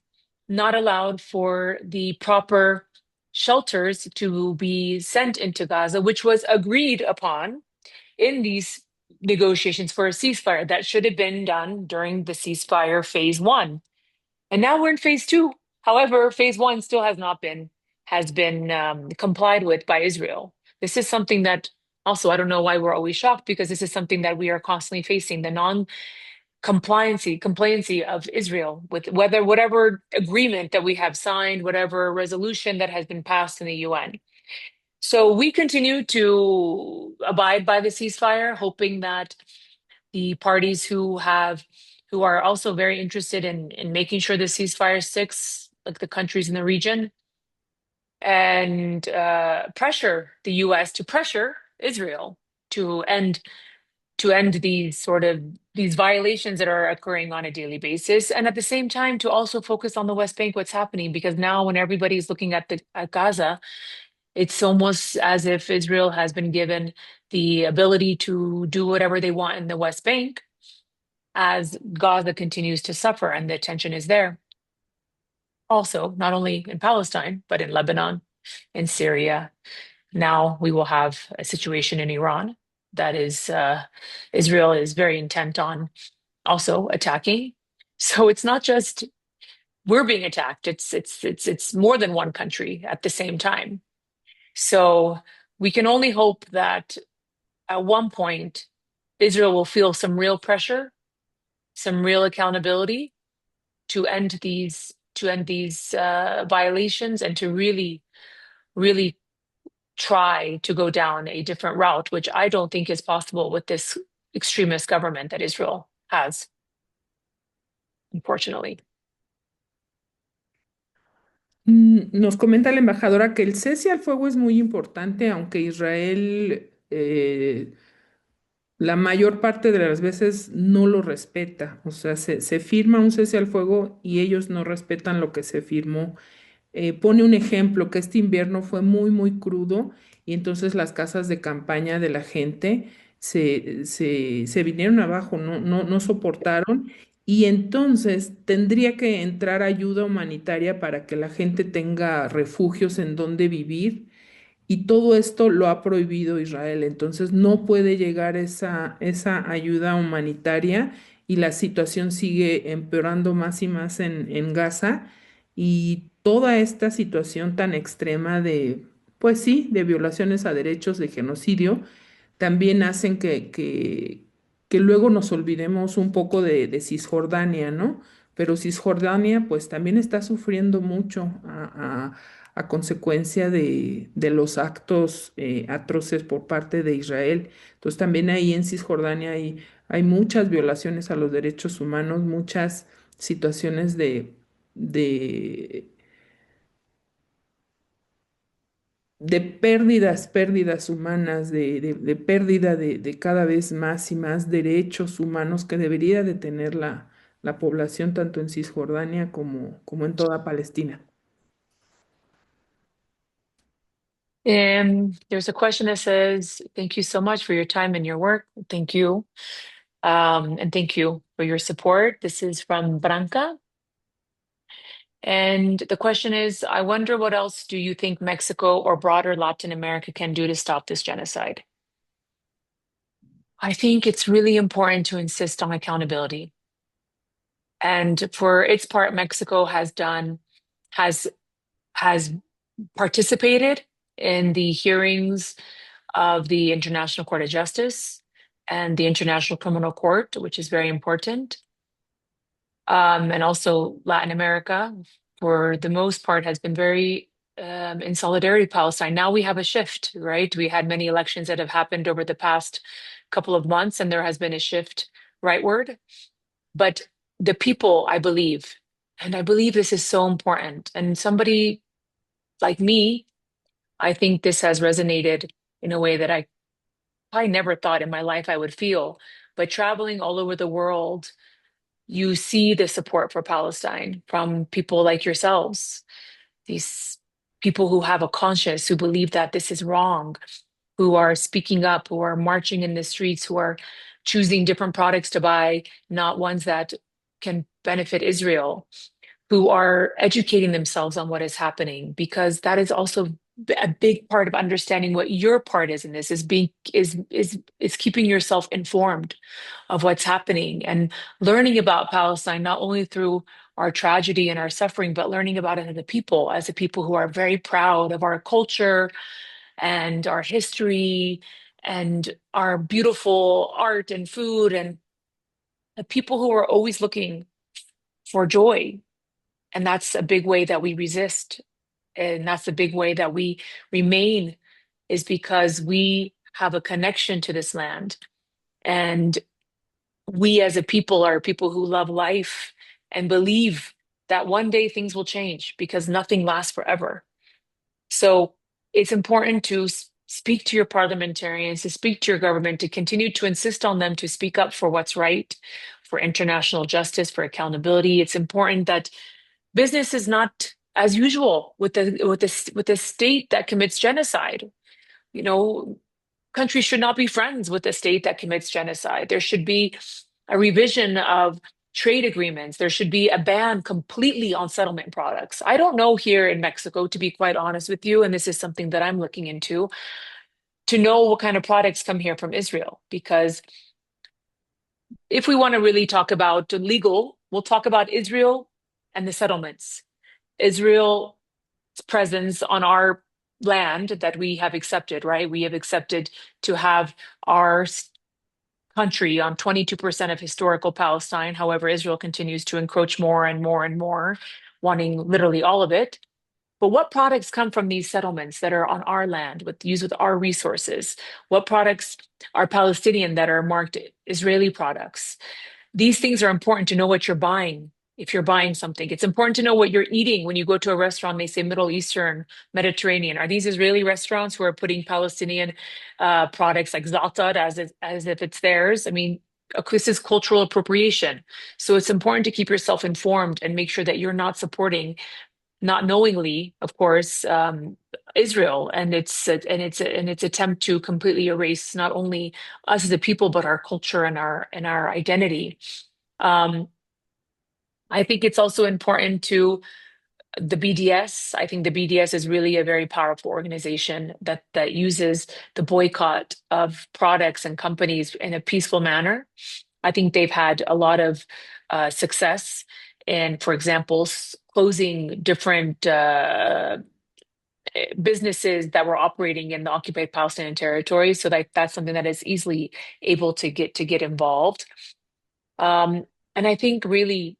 not allowed for the proper shelters to be sent into Gaza, which was agreed upon in these negotiations for a ceasefire that should have been done during the ceasefire phase one. And now we're in phase two. However, phase one still has been complied with by Israel. This is something that also I don't know why we're always shocked because this is something that we are constantly facing the compliancy of Israel with whatever agreement that we have signed, whatever resolution that has been passed in the UN. So we continue to abide by the ceasefire, hoping that the parties who are also very interested in making sure the ceasefire sticks, like the countries in the region, and pressure the US to pressure Israel to end these violations that are occurring on a daily basis, and at the same time to also focus on the West Bank, what's happening, because now when everybody's looking at Gaza, it's almost as if Israel has been given the ability to do whatever they want in the West Bank as Gaza continues to suffer and the tension is there. Also, not only in Palestine, but in Lebanon, in Syria. Now we will have a situation in Iran that is Israel is very intent on also attacking. So it's not just we're being attacked, it's more than one country at the same time. So we can only hope that at one point, Israel will feel some real pressure, some real accountability to end these violations and to really, really try to go down a different route, which I don't think is possible with this extremist government that Israel has, unfortunately. Nos comenta la embajadora que el cese al fuego es muy importante, aunque Israel la mayor parte de las veces no lo respeta. O sea, se firma un cese al fuego y ellos no respetan lo que se firmó. Pone un ejemplo que este invierno fue muy, muy crudo y entonces las casas de campaña de la gente se vinieron abajo, no soportaron y entonces tendría que entrar ayuda humanitaria para que la gente tenga refugios en donde vivir y todo esto lo ha prohibido Israel. Entonces no puede llegar esa ayuda humanitaria y la situación sigue empeorando más y más en Gaza. Y toda esta situación tan extrema de, pues sí, de violaciones a derechos, de genocidio, también hacen que luego nos olvidemos un poco de Cisjordania, ¿no? Pero Cisjordania pues también está sufriendo mucho a consecuencia de los actos atroces por parte de Israel. Entonces también ahí en Cisjordania hay muchas violaciones a los derechos humanos, muchas situaciones de de pérdidas humanas, de pérdida de cada vez más y más derechos humanos que debería de tener la población tanto en Cisjordania como en toda Palestina. There's a question that says, thank you so much for your time and your work. Thank you. And thank you for your support. This is from Branca. And the question is, I wonder what else do you think Mexico or broader Latin America can do to stop this genocide? I think it's really important to insist on accountability. And for its part, Mexico has has participated in the hearings of the International Court of Justice and the International Criminal Court, which is very important. And also Latin America, for the most part, has been very in solidarity with Palestine. Now we have a shift, right? We had many elections that have happened over the past couple of months, and there has been a shift rightward. But the people, I believe, and I believe this is so important. And somebody like me, I think this has resonated in a way that I never thought in my life I would feel. But traveling all over the world, you see the support for Palestine from people like yourselves, these people who have a conscience, who believe that this is wrong, who are speaking up, who are marching in the streets, who are choosing different products to buy, not ones that can benefit Israel, who are educating themselves on what is happening, because that is also a big part of understanding what your part is in this is being is keeping yourself informed of what's happening and learning about Palestine, not only through our tragedy and our suffering, but learning about it as a people who are very proud of our culture and our history and our beautiful art and food, and the people who are always looking for joy. And that's a big way that we resist. And that's a big way that we remain, is because we have a connection to this land. And we as a people are people who love life and believe that one day things will change because nothing lasts forever. So it's important to speak to your parliamentarians, to speak to your government, to continue to insist on them to speak up for what's right, for international justice, for accountability. It's important that business is not as usual with the state that commits genocide. You know, countries should not be friends with a state that commits genocide. There should be a revision of trade agreements. There should be a ban completely on settlement products. I don't know here in Mexico, to be quite honest with you, and this is something that I'm looking into, to know what kind of products come here from Israel. Because if we want to really talk about legal, we'll talk about Israel and the settlements. Israel's presence on our land that we have accepted, right? We have accepted to have our country on 22% of historical Palestine. However, Israel continues to encroach more and more and more, wanting literally all of it. But what products come from these settlements that are on our land used with our resources? What products are Palestinian that are marked Israeli products? These things are important to know what you're buying if you're buying something. It's important to know what you're eating when you go to a restaurant. They say Middle Eastern, Mediterranean. Are these Israeli restaurants who are putting Palestinian products like za'atar as if it's theirs? I mean, this is cultural appropriation. So it's important to keep yourself informed and make sure that you're not supporting, not knowingly, of course, Israel and its attempt to completely erase not only us as a people but our culture and our identity. Um, I think it's also important to the BDS. I think the BDS is really a very powerful organization that uses the boycott of products and companies in a peaceful manner. I think they've had a lot of success in, for example, closing different businesses that were operating in the occupied Palestinian territory. So that's something that is easily able to get involved. Um, and I think really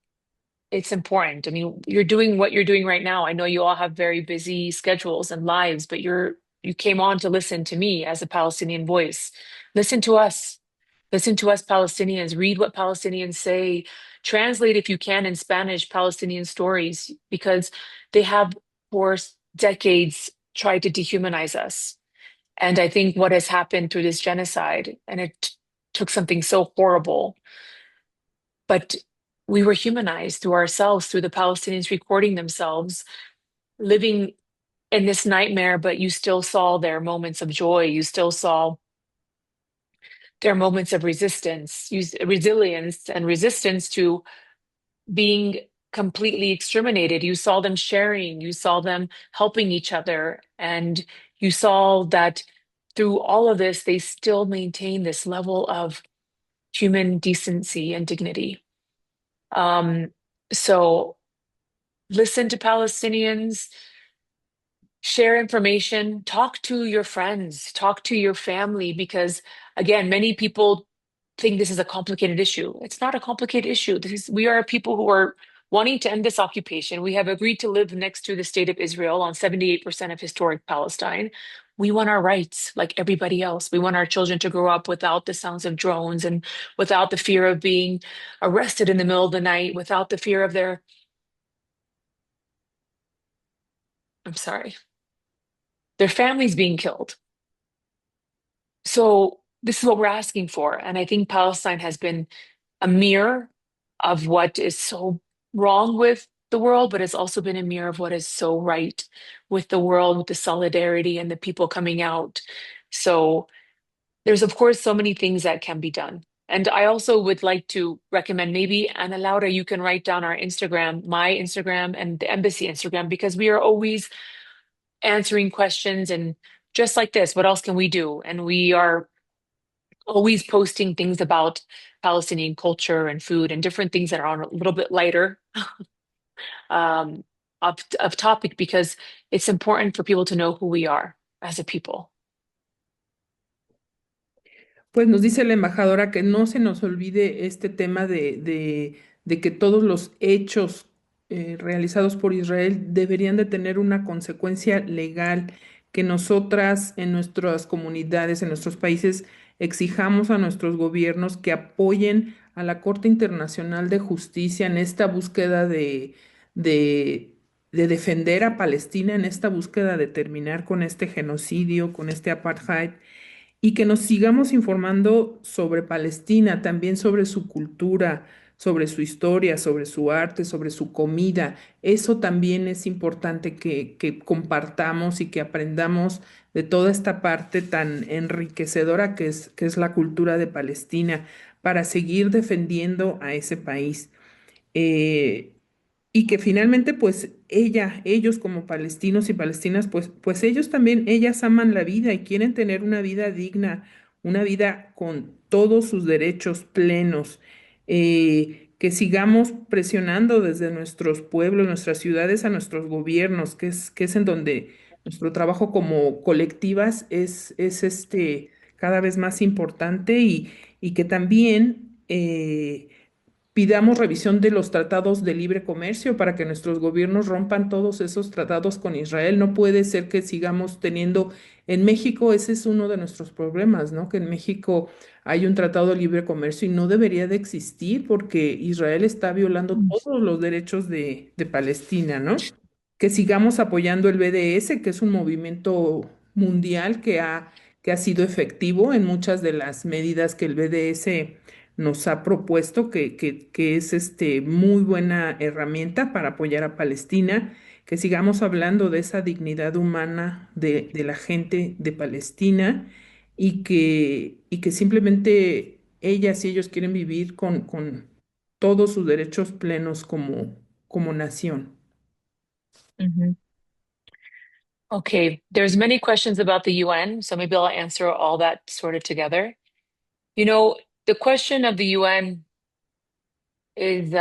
it's important. I mean, you're doing what you're doing right now. I know you all have very busy schedules and lives, but you came on to listen to me as a Palestinian voice. Listen to us. Listen to us Palestinians. Read what Palestinians say. Translate if you can in Spanish Palestinian stories because they have for decades tried to dehumanize us. And I think what has happened through this genocide, and it took something so horrible, but we were humanized through ourselves, through the Palestinians recording themselves, living in this nightmare, but you still saw their moments of joy. You still saw their moments of resilience and resistance to being completely exterminated. You saw them sharing, you saw them helping each other, and you saw that through all of this, they still maintain this level of human decency and dignity. Um, so listen to Palestinians, share information, talk to your friends, talk to your family, because again, many people think this is a complicated issue. It's not a complicated issue. We are people who are wanting to end this occupation. We have agreed to live next to the state of Israel on 78% of historic Palestine. We want our rights like everybody else. We want our children to grow up without the sounds of drones and without the fear of being arrested in the middle of the night, without the fear of I'm sorry, their families being killed. So this is what we're asking for. And I think Palestine has been a mirror of what is so wrong with the world, but it's also been a mirror of what is so right with the world, with the solidarity and the people coming out. So there's, of course, so many things that can be done. And I also would like to recommend maybe, Ana Laura, you can write down our Instagram, my Instagram, and the embassy Instagram, because we are always answering questions and just like this, what else can we do? And we are always posting things about Palestinian culture and food and different things that are on a little bit lighter um, of topic because it's important for people to know who we are as a people. Pues nos dice la embajadora que no se nos olvide este tema de que todos los hechos realizados por Israel deberían de tener una consecuencia legal, que nosotras en nuestras comunidades, en nuestros países, exijamos a nuestros gobiernos que apoyen a la Corte Internacional de Justicia en esta búsqueda de, de defender a Palestina, en esta búsqueda de terminar con este genocidio, con este apartheid y que nos sigamos informando sobre Palestina, también sobre su cultura, sobre su historia, sobre su arte, sobre su comida. Eso también es importante que compartamos y que aprendamos de toda esta parte tan enriquecedora que es la cultura de Palestina para seguir defendiendo a ese país. Eh, y que finalmente, pues ellos como palestinos y palestinas, pues ellos también, ellas aman la vida y quieren tener una vida digna, una vida con todos sus derechos plenos, que sigamos presionando desde nuestros pueblos, nuestras ciudades, a nuestros gobiernos, que es en donde nuestro trabajo como colectivas es cada vez más importante y que también pidamos revisión de los tratados de libre comercio para que nuestros gobiernos rompan todos esos tratados con Israel. No puede ser que sigamos teniendo, en México ese es uno de nuestros problemas, ¿no? Que en México hay un tratado de libre comercio y no debería de existir porque Israel está violando todos los derechos de Palestina, ¿no? Que sigamos apoyando el BDS, que es un movimiento mundial que ha sido efectivo en muchas de las medidas que el BDS nos ha propuesto, que es muy buena herramienta para apoyar a Palestina, que sigamos hablando de esa dignidad humana de la gente de Palestina y que simplemente ellas y ellos quieren vivir con todos sus derechos plenos como nación. Mhm. Okay, there's many questions about the UN, so maybe I'll answer all that sort of together. You know, the question of the UN is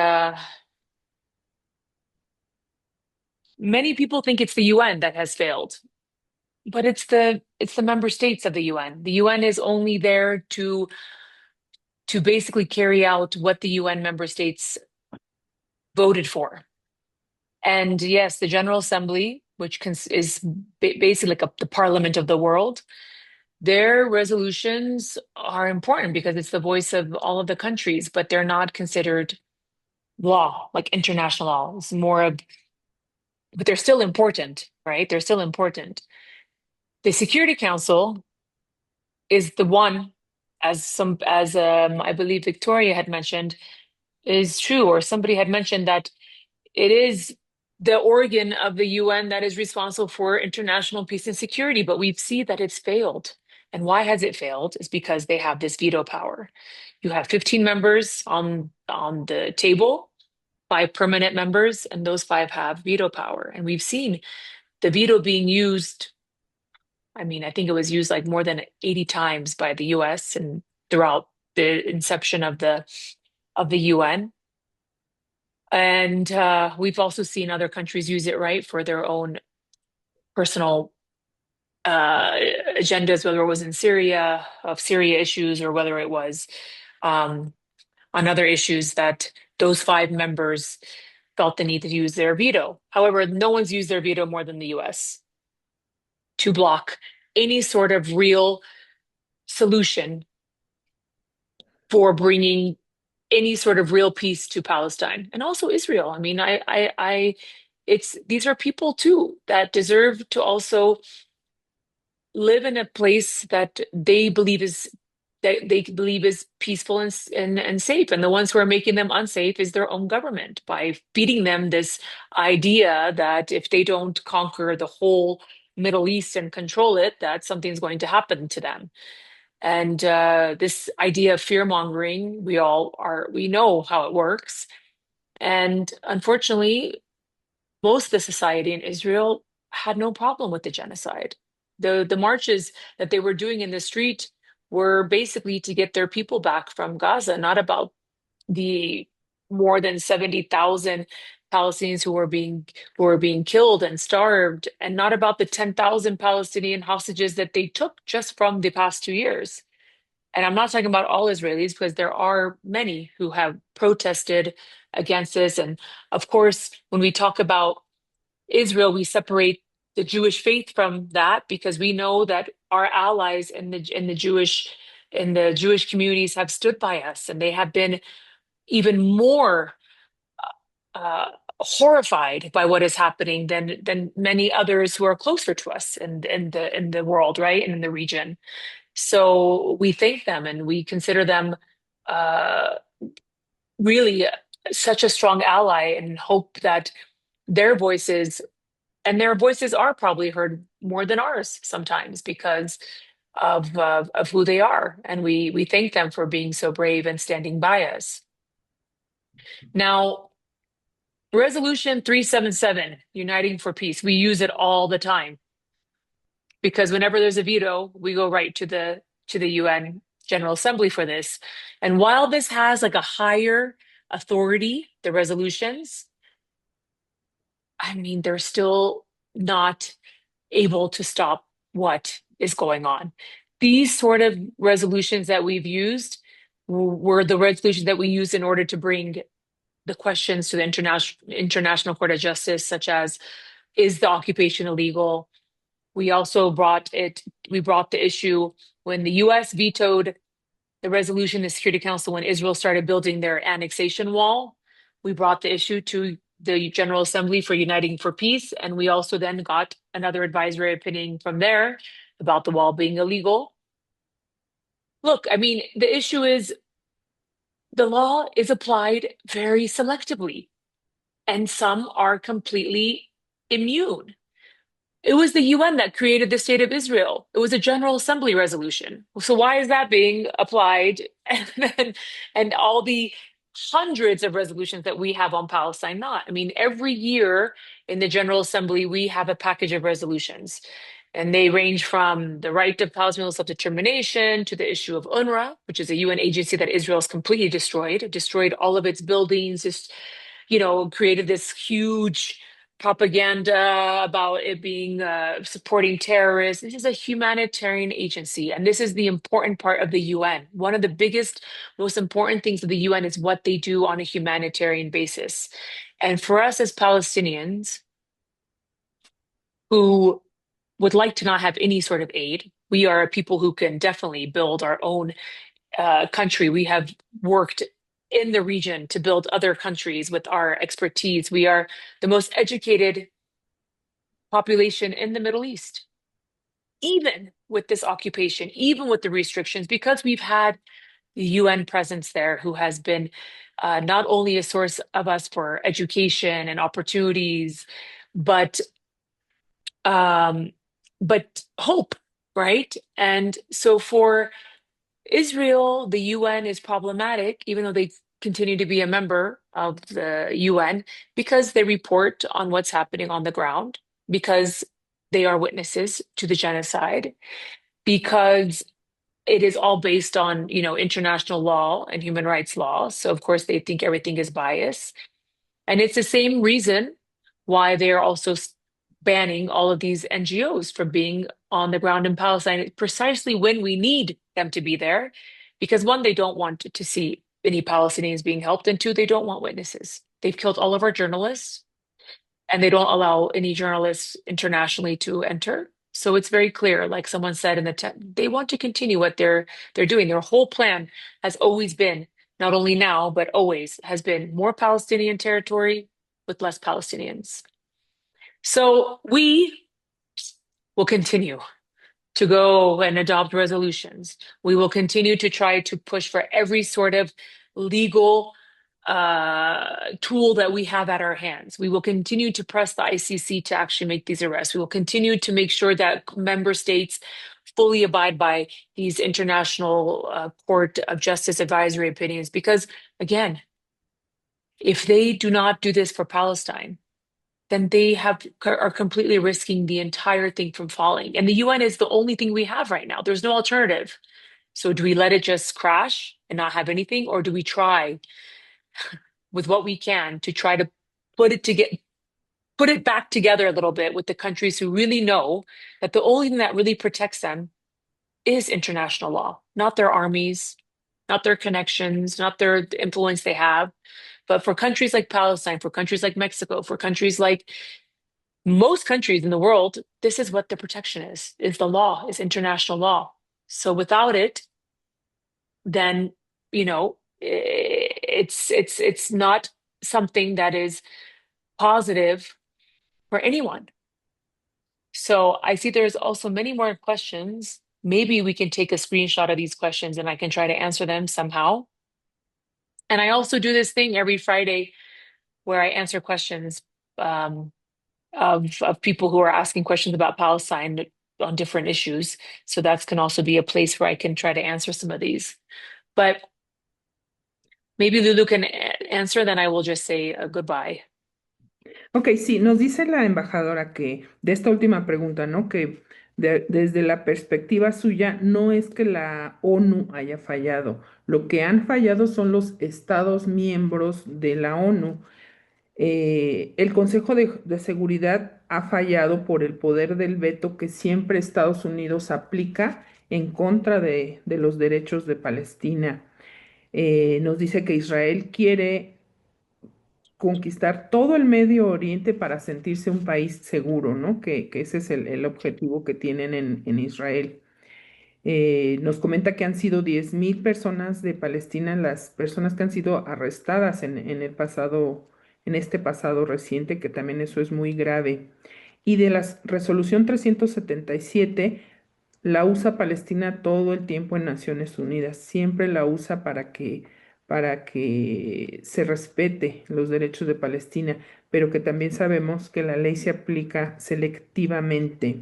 many people think it's the UN that has failed, but it's the member states of the UN. The UN is only there to basically carry out what the UN member states voted for. And yes, the General Assembly, which is basically like the parliament of the world, their resolutions are important because it's the voice of all of the countries, but they're not considered law, like international law. It's more of, but they're still important, right? They're still important. The Security Council is the one, as I believe Victoria had mentioned, is true, or somebody had mentioned that it is the organ of the UN that is responsible for international peace and security, but we see that it's failed. And why has it failed? Is because they have this veto power. You have 15 members on the table, five permanent members, and those five have veto power. And we've seen the veto being used. I mean, I think it was used like more than 80 times by the US and throughout the inception of the UN. And we've also seen other countries use it, right, for their own personal uh, agendas, whether it was in Syria, of Syria issues, or whether it was um, on other issues that those five members felt the need to use their veto. However, no one's used their veto more than the US to block any sort of real solution for bringing any sort of real peace to Palestine and also Israel. I mean, it's these are people too that deserve to also live in a place that they believe is peaceful and safe. And the ones who are making them unsafe is their own government by feeding them this idea that if they don't conquer the whole Middle East and control it, that something's going to happen to them. And this idea of fear mongering, we know how it works. And unfortunately, most of the society in Israel had no problem with the genocide. The marches that they were doing in the street were basically to get their people back from Gaza, not about the more than 70,000 Palestinians who were being killed and starved, and not about the 10,000 Palestinian hostages that they took just from the past 2 years. And I'm not talking about all Israelis because there are many who have protested against this. And of course, when we talk about Israel, we separate the Jewish faith from that because we know that our allies in the Jewish communities have stood by us, and they have been even more uh, horrified by what is happening than many others who are closer to us in the world, right, and in the region. So we thank them and we consider them uh, really such a strong ally and hope that their voices their voices are probably heard more than ours sometimes because of who they are, and we thank them for being so brave and standing by us. Now, Resolution 377, Uniting for Peace, we use it all the time because whenever there's a veto, we go right to the UN General Assembly for this. And while this has like a higher authority, the resolutions, I mean, they're still not able to stop what is going on. These sort of resolutions that we've used, were the resolutions that we used in order to bring the questions to the International Court of Justice, such as, is the occupation illegal? We also we brought the issue when the US vetoed the resolution in the Security Council when Israel started building their annexation wall. We brought the issue to the General Assembly for Uniting for Peace, and we also then got another advisory opinion from there about the wall being illegal. Look, I mean, the issue is the law is applied very selectively, and some are completely immune. It was the UN that created the State of Israel. It was a General Assembly resolution. So why is that being applied? And all the hundreds of resolutions that we have on Palestine not? I mean, every year in the General Assembly, we have a package of resolutions. And they range from the right of Palestinian self-determination to the issue of UNRWA, which is a UN agency that Israel's completely destroyed. It destroyed all of its buildings, just, created this huge propaganda about it being supporting terrorists. This is a humanitarian agency, and this is the important part of the UN. One of the biggest, most important things of the UN is what they do on a humanitarian basis. And for us as Palestinians who would like to not have any sort of aid, we are a people who can definitely build our own country. We have worked in the region to build other countries with our expertise. We are the most educated population in the Middle East, even with this occupation, even with the restrictions, because we've had the UN presence there who has been not only a source of us for education and opportunities, but um, but hope, right? And so for Israel, the UN is problematic, even though they continue to be a member of the UN, because they report on what's happening on the ground, because they are witnesses to the genocide, because it is all based on, international law and human rights law. So of course they think everything is biased. And it's the same reason why they are also banning all of these NGOs from being on the ground in Palestine, precisely when we need them to be there. Because one, they don't want to see any Palestinians being helped, and two, they don't want witnesses. They've killed all of our journalists, and they don't allow any journalists internationally to enter. So it's very clear, like someone said in the they want to continue what they're doing. Their whole plan has always been, not only now, but always has been more Palestinian territory with less Palestinians. So we will continue to go and adopt resolutions. We will continue to try to push for every sort of legal tool that we have at our hands. We will continue to press the ICC to actually make these arrests. We will continue to make sure that member states fully abide by these international court of justice advisory opinions. Because again, if they do not do this for Palestine, then they are completely risking the entire thing from falling. And the UN is the only thing we have right now. There's no alternative. So do we let it just crash and not have anything, or do we try with what we can to try to put it to get put it back together a little bit with the countries who really know that the only thing that really protects them is international law, not their armies, not their connections, not their the influence they have. But for countries like Palestine, for countries like Mexico, for countries like most countries in the world, this is what the protection is the law, is international law. So without it, then, it's not something that is positive for anyone. So I see there's also many more questions. Maybe we can take a screenshot of these questions and I can try to answer them somehow. And I also do this thing every Friday where I answer questions of people who are asking questions about Palestine on different issues. So that can also be a place where I can try to answer some of these. But maybe Lulu can answer, then I will just say goodbye. Ok, sí, nos dice la embajadora que de esta última pregunta, ¿no? Que desde la perspectiva suya no es que la ONU haya fallado, lo que han fallado son los estados miembros de la ONU. El Consejo de Seguridad ha fallado por el poder del veto que siempre Estados Unidos aplica en contra de los derechos de Palestina. Nos dice que Israel quiere conquistar todo el Medio Oriente para sentirse un país seguro, ¿no? Que ese es el objetivo que tienen en Israel. Nos comenta que han sido 10.000 personas de Palestina las personas que han sido arrestadas en el pasado, en este pasado reciente, que también eso es muy grave. Y de la resolución 377 la usa Palestina todo el tiempo en Naciones Unidas, siempre la usa para que se respete los derechos de Palestina, pero que también sabemos que la ley se aplica selectivamente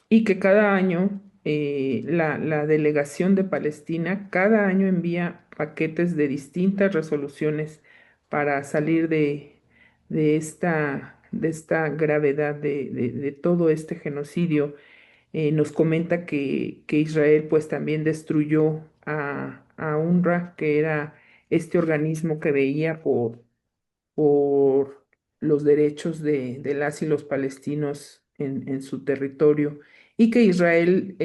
y que cada año la delegación de Palestina cada año envía paquetes de distintas resoluciones para salir de esta gravedad de todo este genocidio. Nos comenta que Israel pues también destruyó a UNRWA, que era este organismo que veía por los derechos de las y los palestinos en su territorio, y que Israel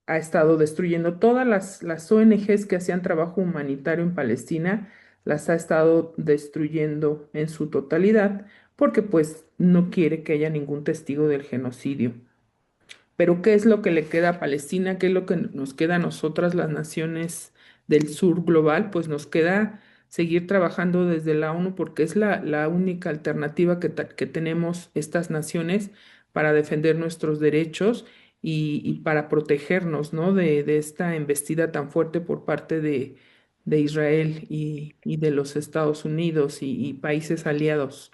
ha estado destruyendo todas las ONGs que hacían trabajo humanitario en Palestina, las ha estado destruyendo en su totalidad porque pues no quiere que haya ningún testigo del genocidio. Pero ¿qué es lo que le queda a Palestina? ¿Qué es lo que nos queda a nosotras, las naciones del sur global? Pues nos queda seguir trabajando desde la ONU porque es la única alternativa que tenemos estas naciones para defender nuestros derechos y para protegernos, ¿no? de esta embestida tan fuerte por parte de Israel y de los Estados Unidos y países aliados.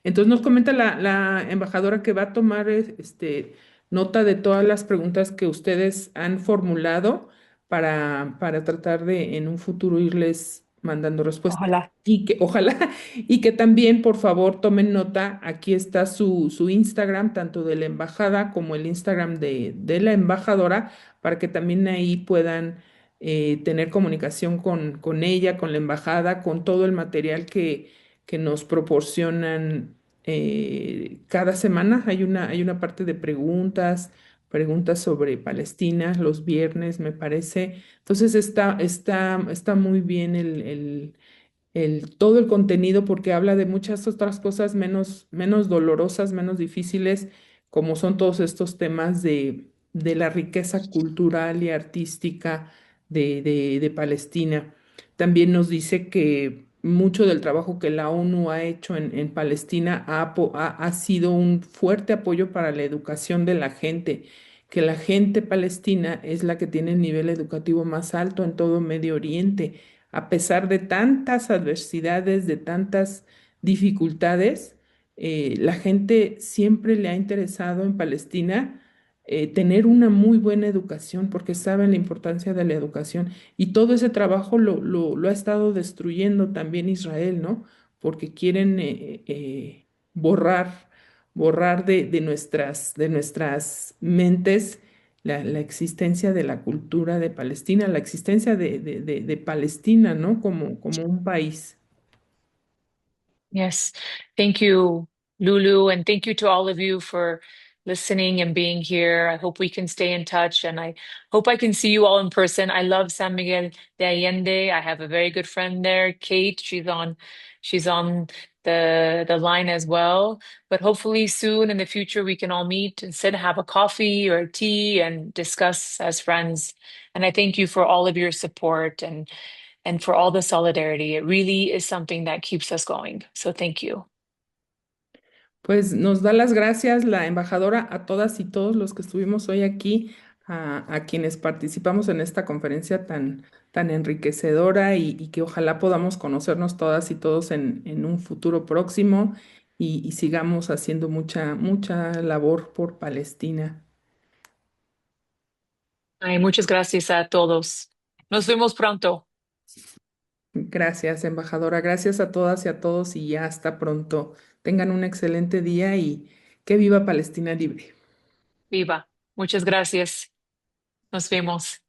Entonces nos comenta la embajadora que va a tomar nota de todas las preguntas que ustedes han formulado para tratar de en un futuro irles mandando respuestas. Ojalá. Y que ojalá, y que también, por favor, tomen nota, aquí está su Instagram, tanto de la embajada como el Instagram de la embajadora, para que también ahí puedan tener comunicación con ella, con la embajada, con todo el material que nos proporcionan cada semana. Hay una parte de preguntas sobre Palestina, los viernes, me parece. Entonces está muy bien todo el contenido porque habla de muchas otras cosas menos dolorosas, menos difíciles, como son todos estos temas de la riqueza cultural y artística de Palestina. También nos dice que mucho del trabajo que la ONU ha hecho en Palestina ha sido un fuerte apoyo para la educación de la gente, que la gente palestina es la que tiene el nivel educativo más alto en todo Medio Oriente a pesar de tantas adversidades, de tantas dificultades, la gente siempre le ha interesado en Palestina tener una muy buena educación porque saben la importancia de la educación y todo ese trabajo lo ha estado destruyendo también Israel, ¿no? Porque quieren borrar, borrar de nuestras mentes la existencia de la cultura de Palestina, la existencia de Palestina, ¿no? Como un país. Yes. Thank you, Lulu, and thank you to all of you for listening and being here. I hope we can stay in touch and I hope I can see you all in person. I love San Miguel de Allende. I have a very good friend there, Kate. She's on the line as well. But hopefully soon in the future we can all meet and sit, have a coffee or a tea and discuss as friends. And I thank you for all of your support and for all the solidarity. It really is something that keeps us going. So thank you. Pues nos da las gracias la embajadora a todas y todos los que estuvimos hoy aquí, a quienes participamos en esta conferencia tan enriquecedora y que ojalá podamos conocernos todas y todos en un futuro próximo y sigamos haciendo mucha labor por Palestina. Ay, muchas gracias a todos. Nos vemos pronto. Gracias, embajadora. Gracias a todas y a todos y ya hasta pronto. Tengan un excelente día y que viva Palestina libre. Viva. Muchas gracias. Nos vemos.